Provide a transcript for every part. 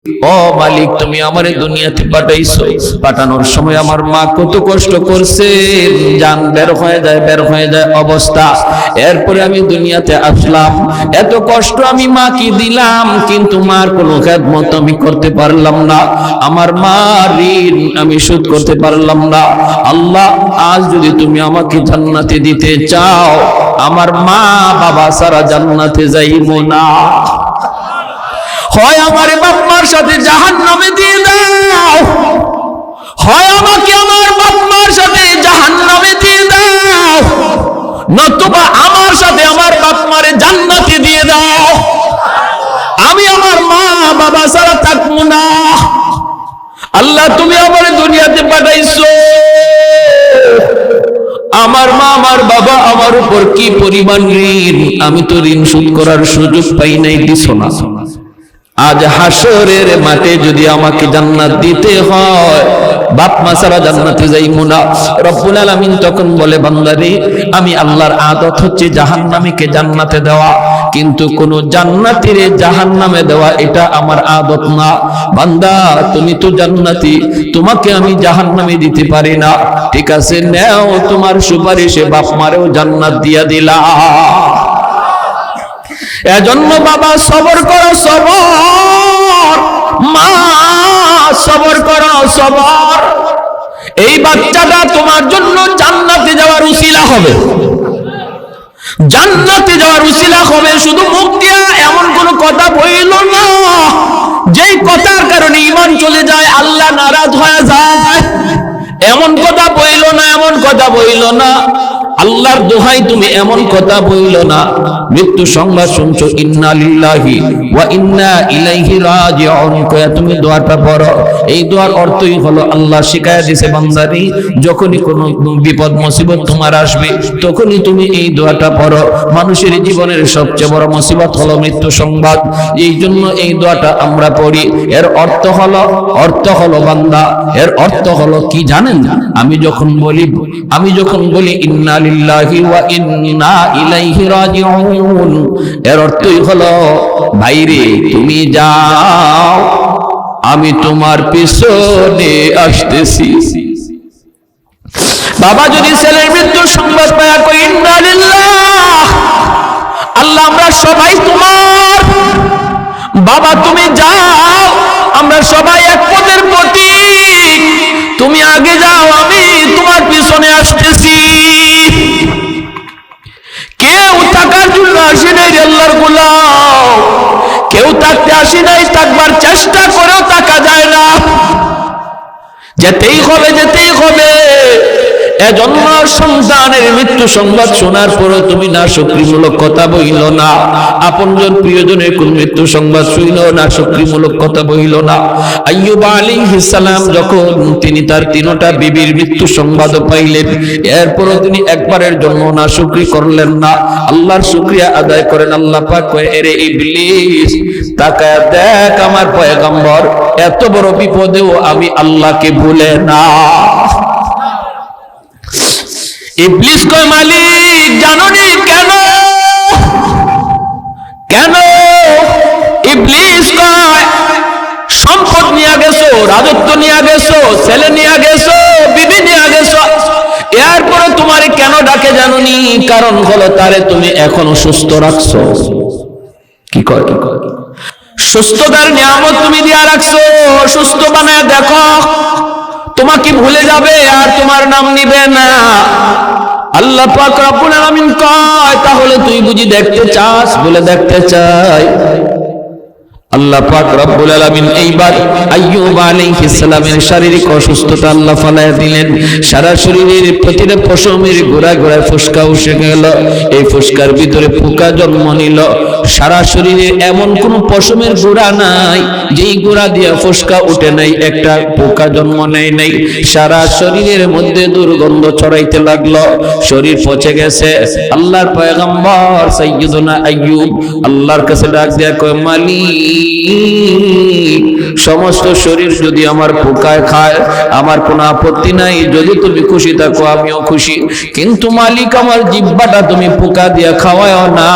ও মালিক, তুমি আমারে দুনিয়াতে পাঠাইছো, পাঠানোর সময় আমার মা কত কষ্ট করছে, জান বের হয়ে যায় অবস্থা। এরপরে আমি দুনিয়াতে আসলাম, এত কষ্ট আমি মা কি দিলাম, কিন্তু মার কোনো খেদমত আমি করতে পারলাম না, আমার মার ঋণ আমি শোধ করতে পারলাম না। আল্লাহ, আজ যদি তুমি আমাকে জান্নাতে দিতে চাও, আমার মা বাবা সারা জান্নাতে যাইবো না, হয় আমার বাপ মার সাথে জাহান্নামে দিয়ে দাও, হয় আমাকে আমার বাপ মার সাথে জাহান্নামে দিয়ে দাও, নতুবা আমার সাথে আমার বাপ মারে জান্নাতে দিয়ে দাও। আমি আমার মা বাবা ছাড়া থাকবো না। আল্লাহ, তুমি আমার দুনিয়াতে পাঠাইছো, আমার মা আমার বাবা আমার উপর কি পরিমাণ ঋণ, আমি তো ঋণ শোধ করার সুযোগ পাই নাই, দিছো না। আজ হাসরের মাঠে যদি আমাকে জান্নাত দিতে হয়, বাপ মা ছাড়া জান্নাতে যাইবো না। রব্বুল আলামিন তখন বলে, বান্দারে, আমি আল্লাহর আদত হচ্ছে জাহান্নামীকে জান্নাতে দেওয়া, কিন্তু কোন জান্নাতীরে জাহান্নামে দেওয়া এটা আমার আদত না। বান্দা, তুমি তো জান্নাতি, তোমাকে আমি জাহান্নামে দিতে পারি না, ঠিক আছে, নাও তোমার সুপারিশে বাপ মারেও জান্নাত দিয়া দিলা। এজন্য বাবা সবর করো, সবর, মা সবর করো, সবর। এই বাচ্চাটা তোমার জন্য জান্নাতে যাওয়ার উসিলা হবে, জান্নাতে যাওয়ার উসিলা হবে। শুধু মুখ দিয়া এমন কোন কথা বইল না যেই কথার কারণে ঈমান চলে যায়, আল্লাহ নারাজ হয়ে যায়, এমন কথা বইল না, এমন কথা বইল না। আল্লাহর দোহাই তুমি এমন কথা বইল না। মৃত্যু সংবাদ শুনছো, ইন্না লিল্লাহি ওয়া ইন্না ইলাইহি রাজিউন কয়া তুমি দোয়াটা পড়ো। এই দোয়ার অর্থই হলো, আল্লাহ শিখায়া দিয়েছে, বান্দারি, যখনই কোনো বিপদ মুসিবত তোমার আসবে, তখনই তুমি এই দোয়াটা পড়ো। মানুষের জীবনের সবচেয়ে বড় মুসিবত হলো মৃত্যু সংবাদ, এই জন্য এই দোয়াটা আমরা পড়ি। এর অর্থ হলো বান্দা, এর অর্থ হলো কি জানেন? আমি যখন বলি ইন্না লিল্লাহি ওয়া ইন্না ইলাইহি রাজিউন, এর অর্থই হলো, ভাইরে তুমি যাও, আমি তোমার পিছনে আসতেছি। বাবা যদি ছেলের মৃত্যুর সংবাদ পায় কই ইন্না লিল্লাহ, আল্লাহ আমরা সবাই তোমার, বাবা তুমি যাও, আমরা সবাই এক পথের প্রতীক, তুমি আগে যাও, আমি তোমার পিছনে আসতেছি। কেউ থাকার জন্য আসি নাই আল্লাহর গোলাম, কেউ থাকতে আসি নাই, থাকবার চেষ্টা করেও থাকা যায় না, যেতেই হবে। এজন্য সন্তানের মৃত্যু সংবাদ শোনার পরও তুমি না শুকরিমূলক কথা বইল না, আপনজন প্রিয়জনের কোন মৃত্যু সংবাদ শুইল না শুকরিমূলক কথা বইল না। আইয়ুব আলাইহিস সালাম যখন তিনি তার তিনটা বিবির মৃত্যু সংবাদ পাইলেন, এরপরও তিনি একবারের জন্য না শুকরি করলেন না, আল্লাহর শুকরিয়া আদায় করেন। আল্লাহ পাক কয়, এরে ইবলিস, তাকায় দেখ আমার পয়গম্বর এত বড় বিপদেও আমি আল্লাহকে ভুলে না। ইবলিস কয়, মালিক জানোনি কেন? ইবলিস কয়, সম্পদ নিয়ে গেছো, রাজত্ব নিয়ে গেছো, ছেলে নিয়ে গেছো, বিবি নিয়ে গেছো, এরপরে তোমারে কেন ডাকে জানোনি? কারণ হলো, তারে তুমি এখনো সুস্থ রাখছো। কি কয়? সুস্থতার নিয়ামত তুমি দিয়া রাখছো, সুস্থ বানায় দেখো, তোমাকে ভুলে যাবে আর তোমার নাম নিবে না। আল্লাহ পাক রব্বুল আলামিন কয়, তাহলে তুই বুঝি দেখতে চাস? বলে দেখতে চাই। আল্লাহ পাক রব্বুল আলামিন এইবার আইয়ুব আলাইহিস সালামের শারীরিক অসুস্থতা আল্লাহ ফালায়া দিলেন। সারা শরীরের প্রতিটা পশমের গোড়ায় গোড়ায় ফোসকা উঠে গেল, এই ফোসকার ভিতরে পোকা জন্ম নিল। সারা শরীরে এমন কোন পশমের গোড়া নাই যেই গোড়া দিয়ে ফোসকা উঠে নাই, একটা পোকা জন্ম নেয় নাই। সারা শরীরের মধ্যে দুর্গন্ধ ছড়াইতে লাগলো, শরীর পচে গেছে। আল্লাহর পয়গম্বর সাইয়্যিদুনা আইয়ুব আল্লাহর কাছে ডাক দিয়া কয়, মালিক সমস্ত শরীর যদি আমার পোকায় খায় আমার কোনো আপত্তি নাই, যদি তুমি খুশি থাকো আমিও খুশি, কিন্তু মালিক আমার জিহ্বাটা তুমি পোকা দিয়া খাওয়ায় না,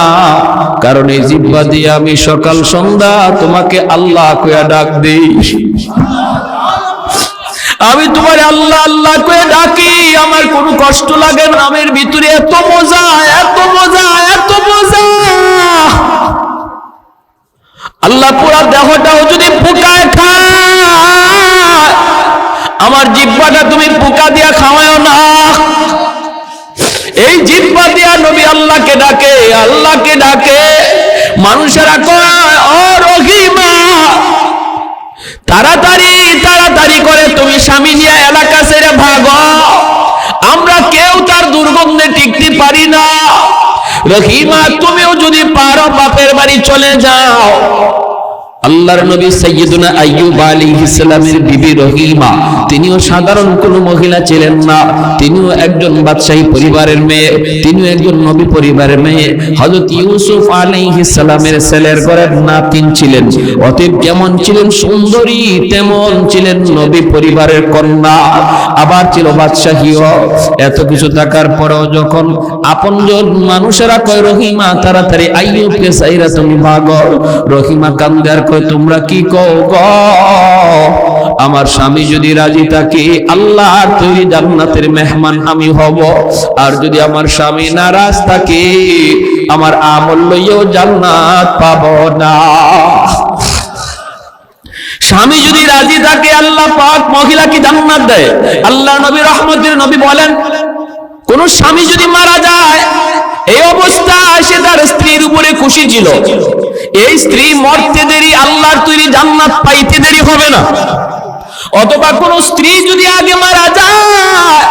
কারণ এই জিহ্বা দিয়ে আমি সকাল সন্ধ্যা তোমাকে আল্লাহ কইয়া ডাক দেই। আমি তোমার আল্লাহ আল্লাহ কয়ে ডাকি, আমার কোনো কষ্ট লাগে না, নামের ভিতরে এত মজা, এত মজা, এত মজা। আল্লাহ পুরা দেহটাও যদি পোকায় খায়, আমার জিহ্বাটা তুমি পোকা দিয়া খাওয়াও না। এই জিহ্বা দিয়া নবী আল্লাহকে ডাকে, আল্লাহকে ডাকে। মানুষেরা কয় ও রহিমা, তাড়াতাড়ি তাড়াতাড়ি করে তুমি স্বামী নিয়ে এলাকা ছেড়ে ভাগো, আমরা কেউ তার দুর্গন্ধে টিকতে পারি না। রহিমা তুমিও যদি পারো বাপের বাড়ি চলে যাও। আল্লাহর নবী সাইয়্যিদুনা আইয়ুব আলাইহিস সালামের বিবি রহিমা, তিনিও সাধারণ কোনো মহিলা ছিলেন না, তিনিও একজন বাদশাহী পরিবারের মেয়ে, তিনিও একজন নবী পরিবারের মেয়ে। হযরত ইউসুফ আলাইহিস সালামের ছেলের ঘরের নাতিন ছিলেন। অতএব কেমন ছিলেন সুন্দরী, তেমন ছিলেন নবী পরিবারের কন্যা, আবার ছিল বাদশাহীও। এত কিছু থাকার পরেও যখন আপনজন মানুষেরা কয় রহিমা তাড়াতাড়ি আইয়ুবকে চাইরা তুমি ভাগো, রহিমা কান্দে আর তোমরা কি কও গো, আমার স্বামী যদি রাজি থাকে আল্লাহর তৈরি জান্নাতের মেহমান আমি হব, আর যদি আমার স্বামী নারাজ থাকে আমার আমল লইয়াও জান্নাত পাবো না। স্বামী যদি রাজি থাকে আল্লাহ পাক মহিলাকে জান্নাত দেয়। আল্লাহ নবী রহমতের নবী বলেন, কোন স্বামী যদি মারা যায় এই অবস্থায় সে তার স্ত্রীর উপরে খুশি ছিল, এই স্ত্রী মরতে দেরি আল্লাহর তৈরি জান্নাত পাইতে দেরি হবে না। অথবা কোন স্ত্রী যদি আগে মারা যায়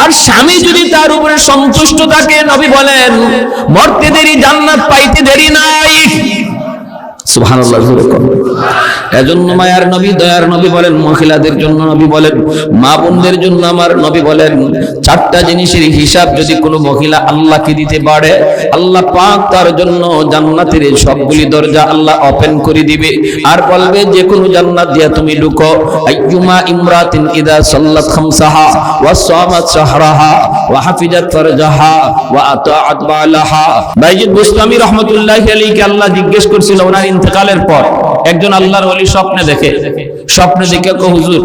আর স্বামী যদি তার উপরে সন্তুষ্ট থাকে, নবী বলেন মরতে দেরি জান্নাত পাইতে দেরি নাই। সুবহানাল্লাহ। এজন্য মায়ার নবী দয়ার নবী বলেন, মহিলাদের জন্য নবী বলেন, মা বোনদের জন্য আমার নবী বলেন, চারটা জিনিসের হিসাব যদি কোনো মহিলা আল্লাহকে দিতে পারে আল্লাহ পাক তার জন্য জান্নাতের সবগুলি দরজা আল্লাহ ওপেন করে দিবে, আর বলবে যে কোনো জান্নাত দিয়া তুমি ঢুকো। আইয়ুমা ইমরাতিন ইদা সাল্লাত খামসাহা ওয়া সামাত শাহরাহা ওয়া হাফিজাত ফারজাহা ওয়া আতাআত বালাহা। বাইজিদ বুস্তামি রাহমাতুল্লাহি আলাইহি আল্লাহ জিজ্ঞেস করছিল ওনার ইন্তেকালের পর, একজন আল্লাহর ওলি স্বপ্নে দেখে, স্বপ্নে দেখে কো হুজুর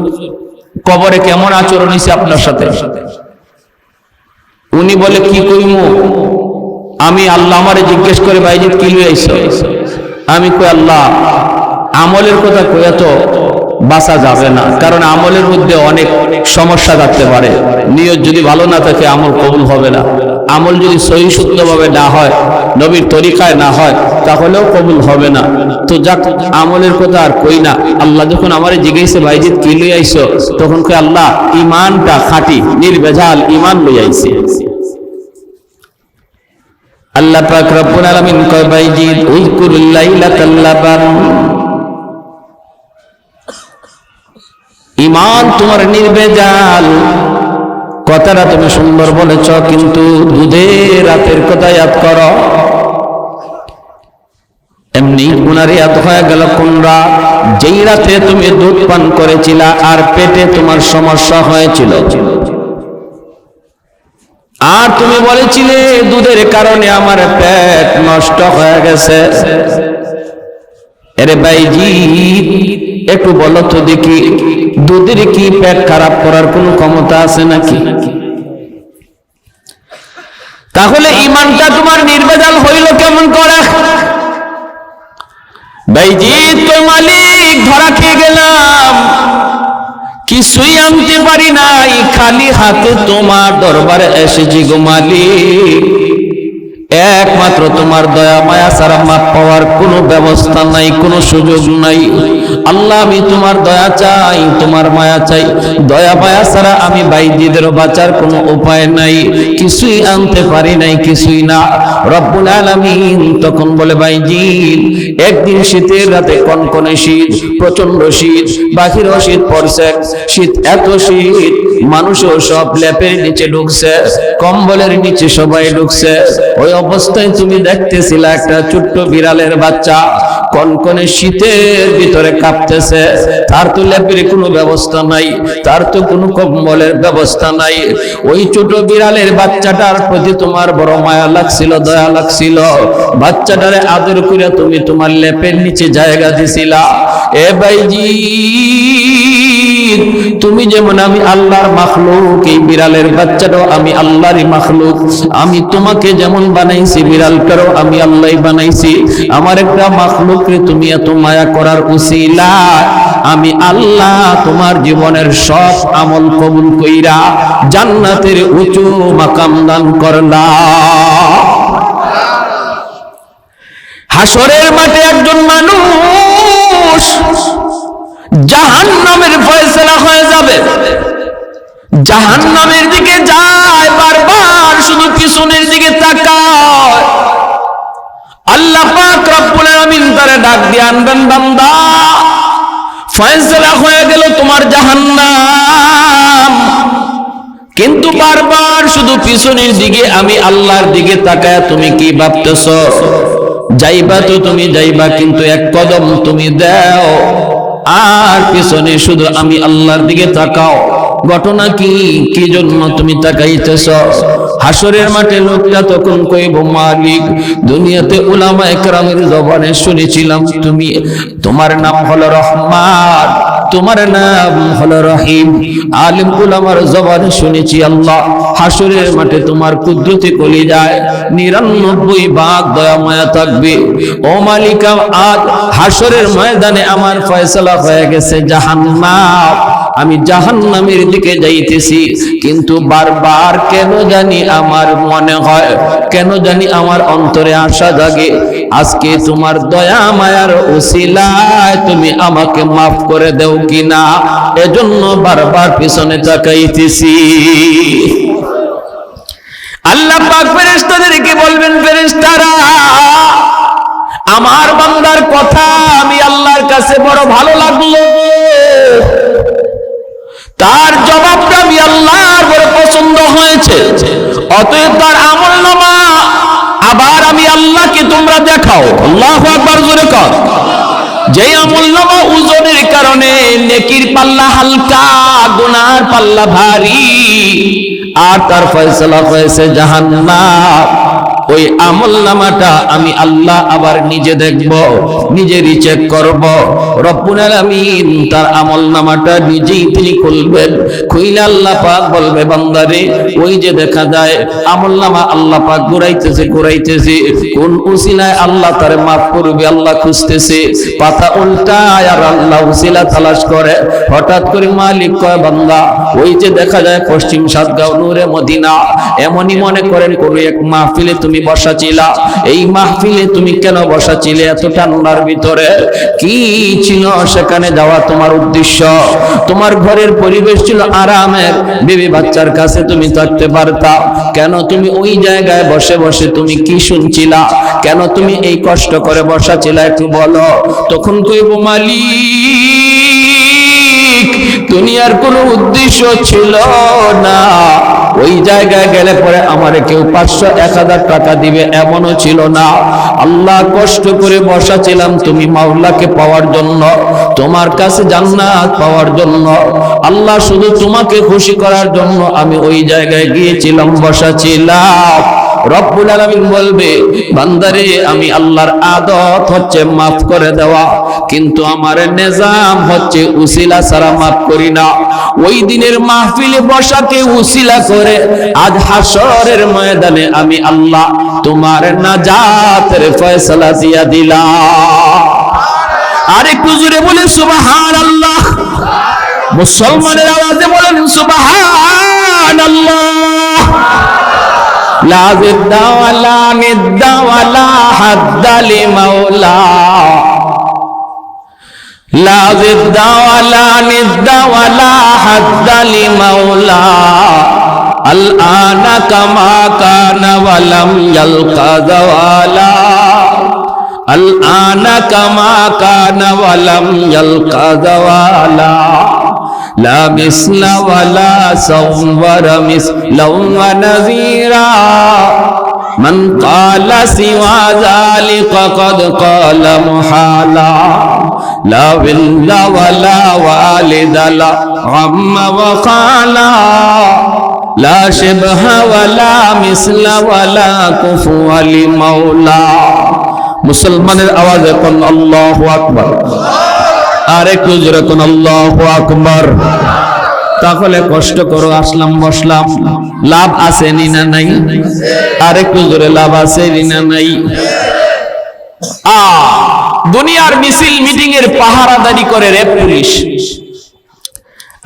কবরে কেমন আচরণ হইছে আপনার সাথে? উনি বলে কি কইমু, আমি আল্লাহ আমারে জিজ্ঞেস করে বাইজিদ কি লই আইছো? আমি কই আল্লাহ আমলের কথা কইয়া তো বাঁচা যাবে না, কারণ আমলের মধ্যে অনেক সমস্যা থাকতে পারে, নিয়ত যদি ভালো না থাকে আমল কবুল হবে না, আমল যদি সহি শুদ্ধভাবে না হয় নবীর তরিকায় না হয় তাহলেও কবুল হবে না। তো যাক আমলের কথা আর কই না। আল্লাহ যখন আমারে জিজ্ঞাসা বাইজিদ কি লই আইছো, তখন কই আল্লাহ ঈমানটা খাঁটি নির্ভেজাল ঈমান লই আইছি। আল্লাহ পাক রব্বুল আলামিন কয় বাইজিদ উযকুরুল লাইলাতাল লাবান, ঈমান তোমার নির্ভেজাল। কথাটা তুমি সুন্দর বলেছ, কিন্তু দুধের রাতের কথা ইয়াদ করো। এমনি গুনার ইয়াদ হয়ে গেল কোন রাত? যেই রাতে তুমি দুধ পান করেছিলা আর পেটে তোমার সমস্যা হয়েছিল, আর তুমি বলেছিলে দুধের কারণে আমার পেট নষ্ট হয়ে গেছে। আরে ভাইজি একটু বলো তো দেখি, দুধের কি পেট খারাপ করার কোনো ক্ষমতা আছে নাকি? তাহলে ঈমানটা তোমার নির্ভেজাল হইল কেমন করে? ভাইজি তো মালিক ধরা খেয়ে গেলাম, কিছুই আনতে পারি নাই, খালি হাতে তোমার দরবারে এসেছি গো মালিক। একমাত্র তোমার দয়া মায়া ছাড়া মাপ পাওয়ার কোনো ব্যবস্থা নাই, কোনো সুযোগ নাই। আল্লাহ আমি তোমার দয়া চাই, তোমার মায়া চাই, দয়া মায়া ছাড়া আমি বাইজিদের বাঁচার কোনো উপায় নাই, কিছুই আনতে পারি নাই, কিছুই না। রব্বুল আলামিন তখন বলে বাইজিদ একদিন শীতের রাতে কনকনে শীত, প্রচন্ড শীত, বাহিরেও শীত পড়ছে, শীত এত শীত মানুষও সব লেপের নিচে ঢুকছে, কম্বলের নিচে সবাই ঢুকছে। ওই অবস্থায় তুমি দেখতেছিলে একটা ছোট্ট বিড়ালের বাচ্চা কনকনে শীতের ভিতরে কাঁপতেছে। তার তো লেপের কোনো ব্যবস্থা নাই, তার তো কোনো কম্বলের ব্যবস্থা নাই। ওই ছোট বিড়ালের বাচ্চাটার প্রতি তোমার বড় মায়া লাগছিল, দয়া লাগছিল। বাচ্চাটারে আদর করে তুমি তোমার লেপের নিচে জায়গা দিছিলা। এ ভাইজি, তুমি যেমন আমি আল্লাহর মাখলুক, এই বিড়ালের বাচ্চাটাও আমি আল্লাহরই মাখলুক। আমি তোমাকে যেমন বানাইছি, বিড়ালটারও আমি আল্লাহই বানাইছি। আমার একটা মাখলুককে তুমি এত মায়া করার উসিলা আমি আল্লাহ তোমার জীবনের সব আমল কবুল কইরা জান্নাতের উঁচু মাকাম দান করলাম। হাসরের মাঠে একজন মানুষ জাহান্নামের ফয়সালা হয়ে যাবে, জাহান্নামের দিকে যায়, বারবার শুধু পিছনের দিকে তাকায়। আল্লাহ পাক রব্বুল আলামিন তারে ডাক দিয়ে আনবেন, বান্দা ফয়সালা হয়ে গেল তোমার জাহান্নাম, কিন্তু বারবার শুধু পিছনের দিকে আমি আল্লাহর দিকে তাকায় তুমি কি ভাবতেছো? যাইবা তো তুমি যাইবা, কিন্তু এক কদম তুমি দাও আর পিছনে শুধু আমি আল্লাহর দিকে তাকাও। ঘটনা কি, কি জন্য তুমি তাকাইতেছ? হাসরের মাঠে লোকটা তখন কইব, মালিক দুনিয়াতে উলামায়ে কেরামের জবানে শুনেছিলাম তুমি, তোমার নাম হলো রহমান, তোমার নাম হলো রহিম। আলেম উলামার জবানে শুনেছি আল্লাহ। হাসরের মাঠে তোমার কুদরতি কলিজায় 99 ভাগ দয়া মায়া থাকবে। ও মালিক, আজ হাসরের ময়দানে আমার ফয়সালা হয়ে গেছে জাহান্নাম, আমি জাহান্নামের দিকে যাইতেছি, কিন্তু বারবার কেন জানি আমার মনে হয়, কেন জানি আমার অন্তরে আশা জাগে, আজকে তোমার দয়া মায়ার উসিলায় তুমি আমাকে মাফ করে দেও কিনা, এজন্য বারবার পিছনে তাকাইতেছি। আল্লাহ পাক ফেরেশতাদেরকে বলবেন, ফেরেশতারা আমার বান্দার কথা আমি আল্লাহর কাছে বড় ভালো লাগলো, তার জবাবটা আমি আল্লাহর বড় পছন্দ হয়েছে, অতএব তার আমলনামা আবার আমি আল্লাহকে তোমরা দেখাও। আল্লাহু আকবার, জোরে কর। যেই আমলনামা ওজনের কারণে নেকির পাল্লা হালকা, গুনার পাল্লা ভারী, আর তার ফয়সালা হয়েছে জাহান্নাম, ওই আমলনামাটা আমি আল্লাহ আবার নিজে দেখব, নিজে রিচেক করব। রব্বুল আলামিন তার আমলনামাটা নিজেই তিনি খুলবেন, খুইলে আল্লাহ পাক বলবে, বান্দারে ওই যে দেখা যায় আমলনামা আল্লাহ পাক ঘুরাইতেছে, কোন উসিলায় আল্লাহ তারে মাফ করবে আল্লাহ খুঁজতেছে, পাতা উল্টায় আর আল্লাহ উসিলা তালাশ করে। হঠাৎ করে মালিক কয়, বান্দা ওই যে দেখা যায় পশ্চিম সাতগাঁও নূরে মদিনা, এমনই মনে করেন কোন এক মাহফিলে তুমি বসা ছিলা, এই মাহফিলে তুমি কেন বসা ছিলে এত ঠান্ডার ভিতরে? কি ছিল সেখানে যাওয়া তোমার উদ্দেশ্য? তোমার ঘরের পরিবেশ ছিল আরামের, বিবি বাচ্চার কাছে তুমি থাকতে পারতা, কেন তুমি ওই জায়গায় বসে বসে তুমি কি শুনছিলা? কেন তুমি এই কষ্ট করে বসা ছিলা একটু বলো। তখন কইব, মালিক দুনিয়ার কোনো উদ্দেশ্য ছিল না, ওই জায়গায় গেলে পরে আমারে কেউ 500-1000 টাকা দিবে এমনও ছিল না। আল্লাহ কষ্ট করে বসা ছিলাম তুমি মাওলাকে পাওয়ার জন্য, তোমার কাছে জান্নাত পাওয়ার জন্য। আল্লাহ শুধু তোমাকে খুশি করার জন্য আমি ওই জায়গায় গিয়েছিলাম, বসা ছিলাম। রব্বুল আলামিন বলবে, বান্দারে আমি আল্লাহর আদত হচ্ছে মাফ করে দেওয়া, কিন্তু আমার নিজাম হচ্ছে উসিলা ছাড়া মাফ করি না। ওই দিনের মাহফিলে বসাকে উসিলা করে আজ হাসরের ময়দানে আমি আল্লাহ তোমার নাজাতের ফয়সালা দিয়া দিলাম। আরেকটু জোরে বলে সুবহানাল্লাহ। মুসলমানের আওয়াজে বলেন সুবহানাল্লাহ। লা জিদ্দা ওয়ালা নিদ্দা ওয়ালা হাদ্দা লিমাওলা, লা জিদ্দা ওয়ালা নিদ্দা ওয়ালা হাদ্দা লিমাওলা, আল আনা কামা কানা ওয়ালাম ইয়ালকা যাওয়ালা, আল আনা কামা কানা ওয়ালাম ইয়ালকা যাওয়ালা, لا مثل ولا صور مثلا ونذيرا من قال سوى ذلك قد قال محالا لا ولد ولا والد لا عم وخالا لا شبه ولا مثل ولا كفوا لمولا মুসলমানের আওয়াজে কোন আল্লাহু আকবার, আর একটু জোরে কোন আল্লাহু আকবার। তাহলে কষ্ট করো, আসলাম বসলাম, লাভ আছে না নাই? আর একটু জোরে লাভ আছে না নাই? দুনিয়ার মিছিল মিটিং এর পাহারাদারি করে র্যাব পুলিশ,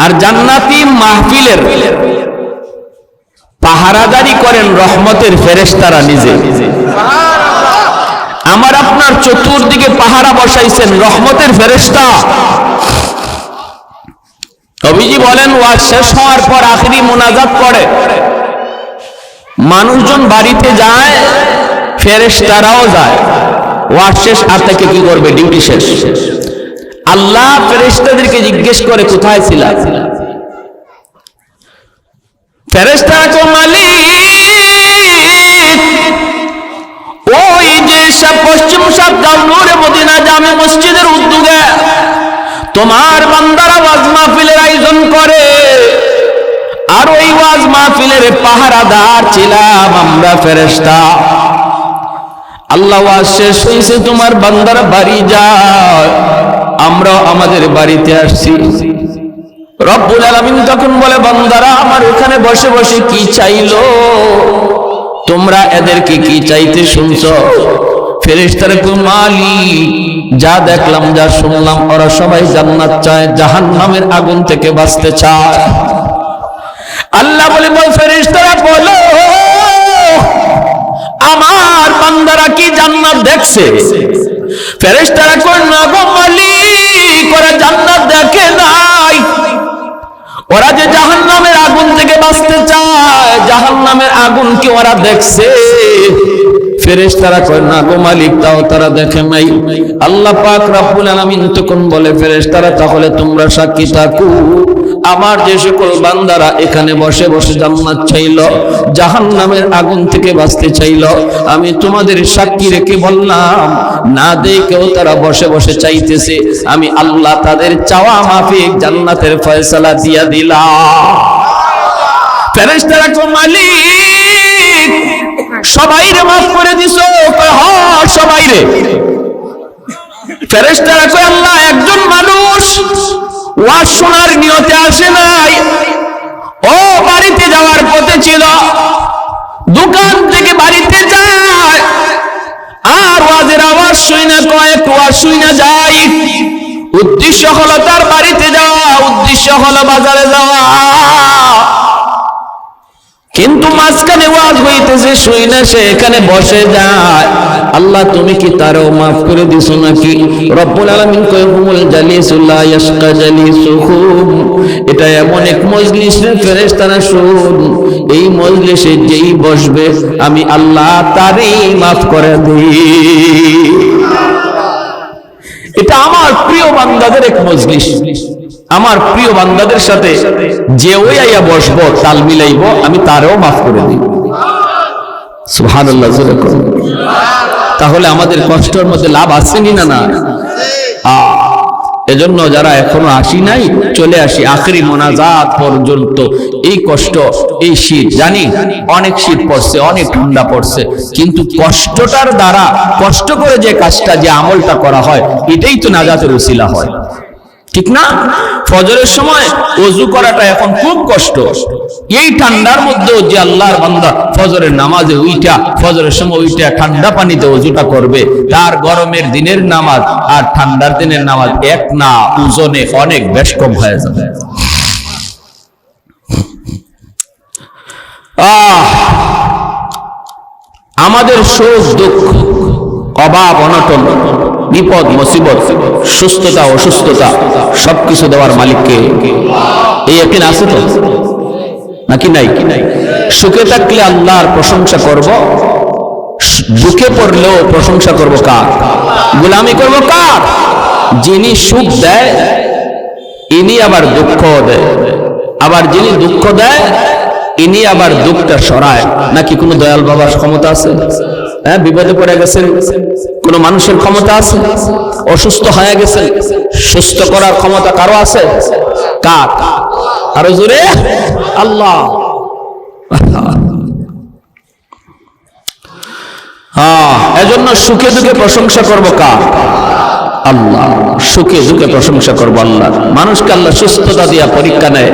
আর জান্নাতি মাহফিলের পাহারাদারি করেন রহমতের ফেরেশতারা নিজে। আমার আপনার চতুর্দিকে পাহারা বসাইছেন রহমতের ফেরেশতা। নবীজি বলেন ওয়াজ শেষ হওয়ার পর আখিরি মুনাজাত করে মানুষজন বাড়িতে যায়, ফেরেশতারাও যায়। ওয়াজ শেষ আর থেকে কি করবে? ডিউটি শেষ। আল্লাহ ফেরেশতাদেরকে জিজ্ঞেস করে কোথায় ছিলা? ফেরেশতারা কো মালিক, ওই যে পশ্চিম সাবধান নূরে মদিনা জামে মসজিদের উদ্যোগে তোমার বান্দারা ওয়াজ মাহফিলের আয়োজন করে, আর ওই ওয়াজ মাহফিলের পাহারাদার ছিলাম আমরা ফেরেশতা। আল্লাহ ওয়াজ শেষ হয়েছে, তোমার বান্দারা বাড়ি যায়, আমরা আমাদের বাড়িতে আসছি। রব্বুল আলামিন তখন বলে বান্দারা আমার এখানে বসে বসে কি চাইলো? তোমরা এদেরকে কি চাইতে শুনছো? ফেরেশতারা কয় মালিক, যা দেখলাম যা শুনলাম ওরা সবাই জান্নাত চায়, জাহান্নামের আগুন থেকে বাঁচতে চায়। আল্লাহ বলে ফেরেশতারা বলো আমার বান্দারা কি জান্নাত দেখছে? ফেরেশতারা কয় না গো মালিক, ওরা জান্নাত দেখে নাই, ওরা যে জাহান্নামের আগুন থেকে বাঁচতে চায়, জাহান্নামের আগুন কি ওরা দেখছে? ফেরেশতারা কয় না গো মালিক, তাও তারা দেখে নাই। আল্লাহ পাক রব্বুল আলামিন তখন বলে ফেরেশতারা তাহলে তোমরা সাক্ষী থাকো, আমার যে সকল বান্দারা এখানে বসে বসে জান্নাত চাইল, জাহান্নামের আগুন থেকে বাঁচতে চাইল, আমি তোমাদের সাক্ষী রেখে বললাম না দেখেও তারা বসে বসে চাইতেছে, আমি আল্লাহ তাদের চাওয়া মাফিক জান্নাতের ফয়সালা দিয়া দিলাম। ফেরেশতারা কয় মালিক সবাইরে মাফ করে দিছো? হ্যাঁ সবাইরে। ফেরেশতারা কয় আল্লাহ একজন মানুষ ওয়াজ শোনার নিয়তে আসে নাই, ও বাড়িতে যাওয়ার পথে ছিল, দোকান থেকে বাড়িতে যায়, আর ওয়াজের আওয়াজ শুই না, কয়েক ওয়াজ শুই না যায়, উদ্দেশ্য হলো তার বাড়িতে যাওয়া, উদ্দেশ্য হলো বাজারে যাওয়া, কিন্তু মাঝখানে ওয়াজ হইতেছে শুই না, সে এখানে বসে যায়। আল্লাহ তুমি কি তারও মাফ করে দিছো নাকি? রব্বুল আলামিন কয় হুমুল জালিসুল লা ইয়াশকা জালিসুহুম, এটা এমন এক মজলিস রে ফেরেশতারা শুন, এই মজলিসে যেই বসবে আমি আল্লাহ তারই মাফ করে দিই। এটা আমার প্রিয় বান্দাদের এক মজলিস, আমার প্রিয় বান্দাদের সাথে যে ওই আইয়া বসবো, তাল মিলাইব, আমি তারও মাফ করে দিব। সুবহানাল্লাহ। তাহলে আমাদের কষ্টের মধ্যে লাভ আছে না? না। এজন্য যারা এখনো আসি নাই চলে আসি, আখেরি মোনাজাত পর্যন্ত এই কষ্ট, এই শীত, জানি অনেক শীত পড়ছে, অনেক ঠান্ডা পড়ছে, কিন্তু কষ্টটার দ্বারা, কষ্ট করে যে কাজটা, যে আমলটা করা হয়, এটাই তো নাজাতের উসিলা হয়, ঠিক না? ফজরের সময় ওযু করাটা এখন খুব কষ্ট, এই ঠান্ডার মধ্যেও যে আল্লাহর বান্দা ফজরের নামাজে উইঠা, ফজরের সময় উইঠা ঠান্ডা পানিতে ওযুটা করবে, তার গরমের দিনের নামাজ আর ঠান্ডার দিনের নামাজ এক না, ওজনে অনেক বেশ কম হয়ে যাবে। আমাদের সুখ দুঃখ, অভাব অনটন, বিপদ মুসিবত, সুস্থতা অসুস্থতা সবকিছু দেওয়ার মালিককে। এই ইয়াকিন আছে তো নাকি নাই? সুখে থাকলে আল্লাহর প্রশংসা করব, দুঃখে পড়লেও প্রশংসা করব কার? গোলামি করব কার? যিনি সুখ দেয়, ইনি আবার দুঃখ দেয়, আবার যিনি দুঃখ দেয় ইনি আবার দুঃখটা সরায়। নাকি কোনো দয়াল বাবার ক্ষমতা আছে? হ্যাঁ, বিপদে পড়ে গেছেন, কোন মানুষের ক্ষমতা আছে? অসুস্থ হয়ে গেছেন, সুস্থ করার ক্ষমতা কারো আছে? কার? আরো জোরে আল্লাহ। হ্যাঁ, এজন্য সুখে দুঃখে প্রশংসা করবো কার? আল্লাহ। সুখে দুঃখে প্রশংসা করবো আল্লাহ। মানুষকে আল্লাহ সুস্থতা দিয়া পরীক্ষা নেয়,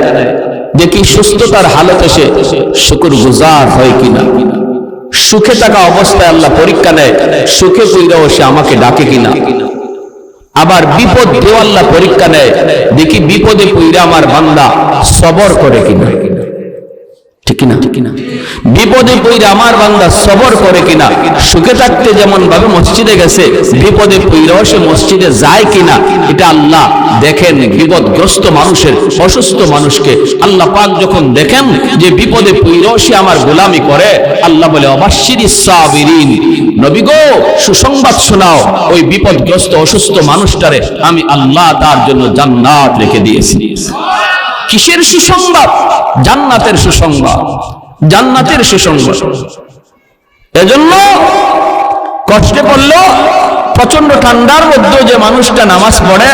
দেখি সুস্থতার হালতে সে শুকর গুজার হয় কিনা। সুখে থাকা অবস্থায় আল্লাহ পরীক্ষা নেয়, সুখে কইরাও সে আমাকে ডাকে কিনা। আবার বিপদ দিয়েও আল্লাহ পরীক্ষা নেয়, দেখি বিপদে কইরা আমার বান্দা সবর করে কিনা। ঠিক কিনা? ঠিক কিনা? বিপদে পইরা আমার বান্দা সবর করে কিনা। সুখে থাকতে যেমন ভাবে মসজিদে গেছে, বিপদে পইরাও সে মসজিদে যায় কিনা, এটা আল্লাহ দেখেন। বিপদগ্রস্ত মানুষের, অসুস্থ মানুষকে আল্লাহ পাক যখন দেখেন যে বিপদে পইরাও সে আমার গোলামি করে, আল্লাহ বলে অবাশশিরিস সাবিরিন, নবী গো সুসংবাদ শোনাও, ওই বিপদগ্রস্ত অসুস্থ মানুষটারে আমি আল্লাহ তার জন্য জান্নাত রেখে দিয়েছি। কিসের সুসংবাদ? জান্নাতের সুসংবাদ, জান্নাতের সুসংবাদ। এজন্য কষ্টে পড়ল, প্রচন্ড ঠান্ডার মধ্যে যে মানুষটা নামাজ পড়ে,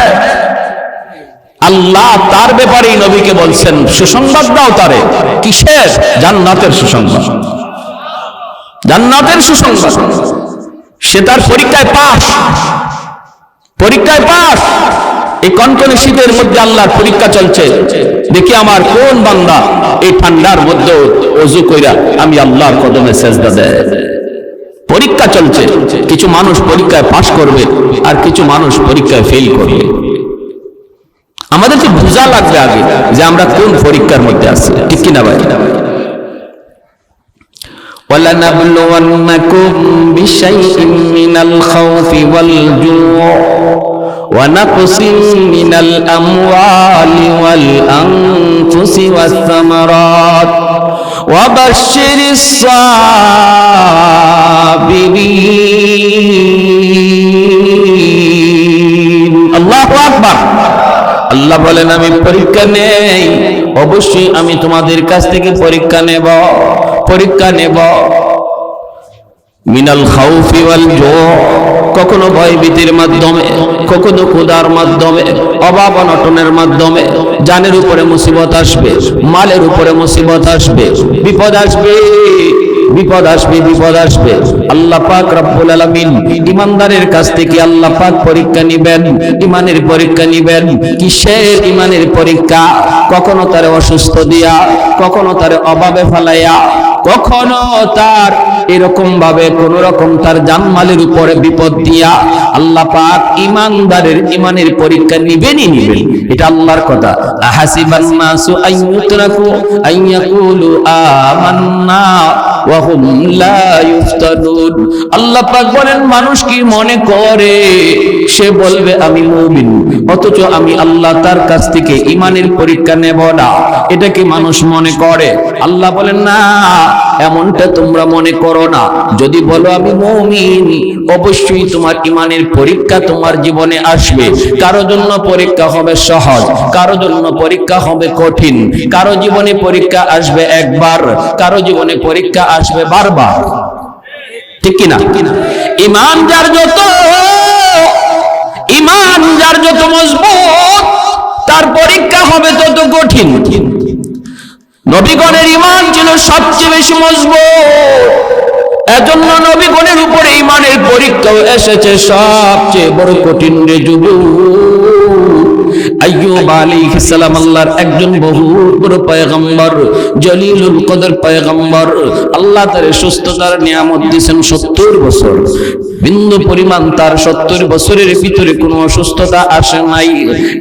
আল্লাহ তার ব্যাপারেই নবীকে বলছেন সুসংবাদ দাও তারে। কিসের? জান্নাতের সুসংবাদ, জান্নাতের সুসংবাদ। সে তার পরীক্ষায় পাস, পরীক্ষায় পাস। এই কনকনে শীতের মধ্যে আল্লাহর পরীক্ষা চলছে, দেখি আমার কোন বান্দা এই ঠান্ডার মধ্যে ওযু কইরা আমি আল্লাহর কদমে সেজদা দেয়। পরীক্ষা চলছে, কিছু মানুষ পরীক্ষায় পাস করবে আর কিছু মানুষ পরীক্ষায় ফেল করবে। আমাদের তো বোঝা লাগবে আগে যে আমরা কোন পরীক্ষার মধ্যে আছি, ঠিক কিনা ভাই? وَلَنَبْلُوَنَّكُمْ بِشَيْءٍ مِّنَ الْخَوْفِ وَالْجُوعِ وَنَقْصٍ مِّنَ الْأَمْوَالِ وَالْأَنفُسِ وَالثَّمَرَاتِ وَبَشِّرِ الصَّابِرِينَ। আল্লাহু আকবার। আল্লাহ বলেন আমি পরীক্ষা নেই, অবশ্যই আমি তোমাদের কাছ থেকে পরীক্ষা নেব, পরীক্ষা নেব। মিনাল খাউফি ওয়াল জু, কখনো ভয়ভীতির মাধ্যমে, কখনো ক্ষুধার মাধ্যমে, অভাব অনটনের মাধ্যমে। জানের উপরে মুসিবত আসবে, মালের উপরে মুসিবত আসবে, বিপদ আসবে, বিপদ আসবে, বিপদ আসবে। আল্লাহ পাক রব্বুল আলামিন ইমানদারের কাছ থেকে আল্লাহ পাক পরীক্ষা নিবেন, ইমানের পরীক্ষা নিবেন। কিসের ইমানের পরীক্ষা? কখনো তারে অসুস্থ দিয়া, কখনো তারে অভাবে ফেলাইয়া, কখনো তার এরকম ভাবে কোন রকম তার জানমালের উপরে বিপদ দিয়া আল্লাহ পাক ইমানদারের ইমানের পরীক্ষা নিবেনই নিবেন। এটা আল্লাহর কথা। আহাসিবান নাসু আইয়ুতরাকু আইয়াকুলু আমান্না ওয়া হুম লা ইফতানুন। আল্লাহ পাক বলেন মানুষ কি মনে করে সে বলবে আমি মুমিন, অথচ আমি আল্লাহ তার কাছ থেকে ইমানের পরীক্ষা নেব না, এটা কি মানুষ মনে করে? আল্লাহ বলেন না, এমনটা তোমরা মনে করো না। যদি বলো আমি মুমিন, অবশ্যই তোমার ইমানের পরীক্ষা তোমার জীবনে আসবে। কারো জন্য পরীক্ষা হবে সহজ, কারো জন্য পরীক্ষা হবে কঠিন। কারো জীবনে পরীক্ষা আসবে একবার, কারো জীবনে পরীক্ষা আসবে বারবার, ঠিক কিনা? ইমান যার যত, ইমান যার যত মজবুত, তার পরীক্ষা হবে তত কঠিন। নবীগণের ইমান ছিল সবচেয়ে বেশি মজবুত, এজন্য নবীগণের উপরে ইমানের পরীক্ষাও এসেছে সবচেয়ে বড় কঠিন। রে যুবক, আইয়ুব আলাইহিস সালাম আল্লাহর একজন বহু বড় পয়গম্বর, জলিলুল কদর পয়গম্বর। আল্লাহ তারে সুস্থতার নিয়ামত দিয়েছেন 70 বছর। বিন্দু পরিমাণ তার 70 বছরের ভিতরে কোনো অসুস্থতা আসে নাই,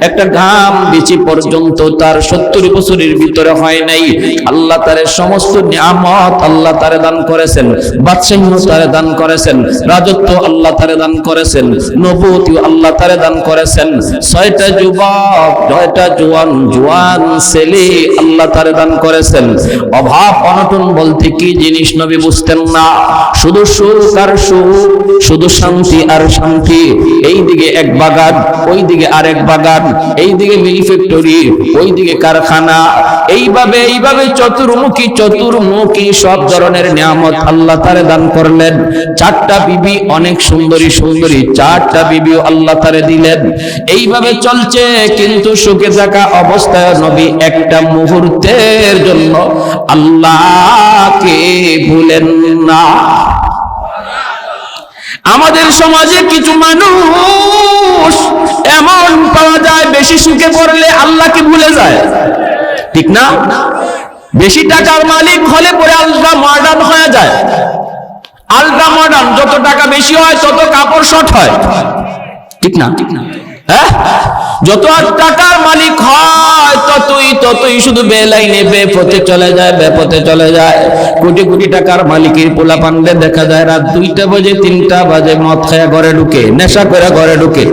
একটা ঘাম বিচি পর্যন্ত তার 70 বছরের ভিতরে হয় নাই। আল্লাহ তারে সমস্ত নিয়ামত আল্লাহ তারে দান করেছেন, বাদশাহী তারে দান করেছেন, রাজত্ব আল্লাহ তারে দান করেছেন, নবুয়তি আল্লাহ তারে দান করেছেন। 6টা যুবক যুবক, জয়টা জোয়ান ছেলে আল্লাহ তারে দান করেছেন। অভাব অনটন বলতে কি জিনিস নবী বুঝতেন না। শুধু সুখ আর সুখ, শুধু শান্তি আর শান্তি। এই দিকে এক বাগান, ওই দিকে আরেক বাগান, এই দিকে মিল ফ্যাক্টরি, ওই দিকে কারখানা। এইভাবে চতুর্মুখী সব ধরনের নিয়ামত আল্লাহ তারে দান করলেন। 4টা বিবি, অনেক সুন্দরী 4টা বিবিও আল্লাহ তারে দিলেন। এইভাবে চলছে, কিন্তু সুখে থাকা অবস্থায় নবী একটা মুহূর্তের জন্য আল্লাহকে ভুলেন না। আমাদের সমাজে কিছু মানুষ এমন পাওয়া যায়, বেশি সুখে পড়লে আল্লাহকে ভুলে যায়, ঠিক না? বেশি টাকার মালিক হলে পরে আলট্রা মডার্ন হয়ে যায়। আলট্রা মডার্ন, যত টাকা বেশি হয় তত কাপড় শর্ট হয়, ঠিক না? হ্যাঁ, যত টাকার মালিক হয় ততই শুধু বেলাইনে বেপথে চলে যায়। কোটি টাকার মালিকের পোলা পান্ডে দেখা যায় রাত 2টা বাজে 3টা বাজে মদ খায়া ঘরে ঢুকে, নেশা করে ঘরে ঢুকে।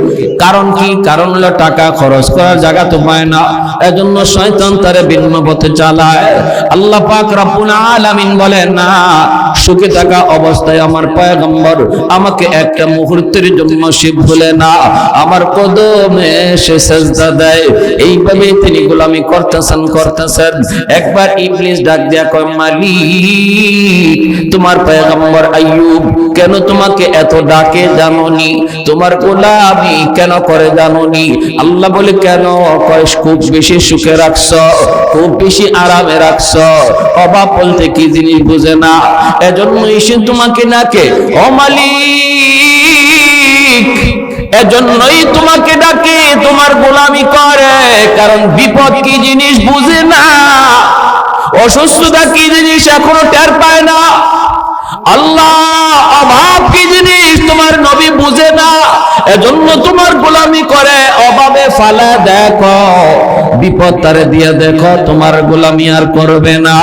কারণ কি? কারণ হলো টাকা খরচ করার জায়গা তো পায় না, এজন্য শয়তান তারে ভিন্ন পথে চালায়। আল্লাহ পাক রব্বুল আলামিন বলেন, না, সুখে থাকা অবস্থায় আমার পয়গম্বর আমাকে একটা মুহূর্তের জন্য সে ভুলে না, আমার কদমে সে সেজদা দেয়। এইভাবে তিনি গোলামি করতেছেন। একবার ইবলিস ডাক দিয়া কয়, মালিক, তোমার পয়গম্বর আইয়ুব কেন তোমাকে এত ডাকে জানোনি? তোমার গোলামি কেন করে জানোনি? আল্লাহ বলে, কেন? কয়, খুব বেশি সুখে রাখছ, খুব বেশি আরামে রাখছ, অভাব বলতে কি জিনিস বুঝে না, এজন্যই সে তোমাকে ডাকে। ও মালিক, এজন্যই তোমাকে ডাকে, তোমার গোলামি করে, কারণ বিপদ কি জিনিস বুঝে না, অসুস্থতা কি জিনিস এখনো টের পায় না। আল্লাহ, অভাব কি জিনিস তোমার নবী বুঝে না, এজন্য তোমার গোলামি করে। অভাবে ফালা দেখো, বিপদ তারে দিয়ে দেখো, তোমার গোলামি আর করবে না।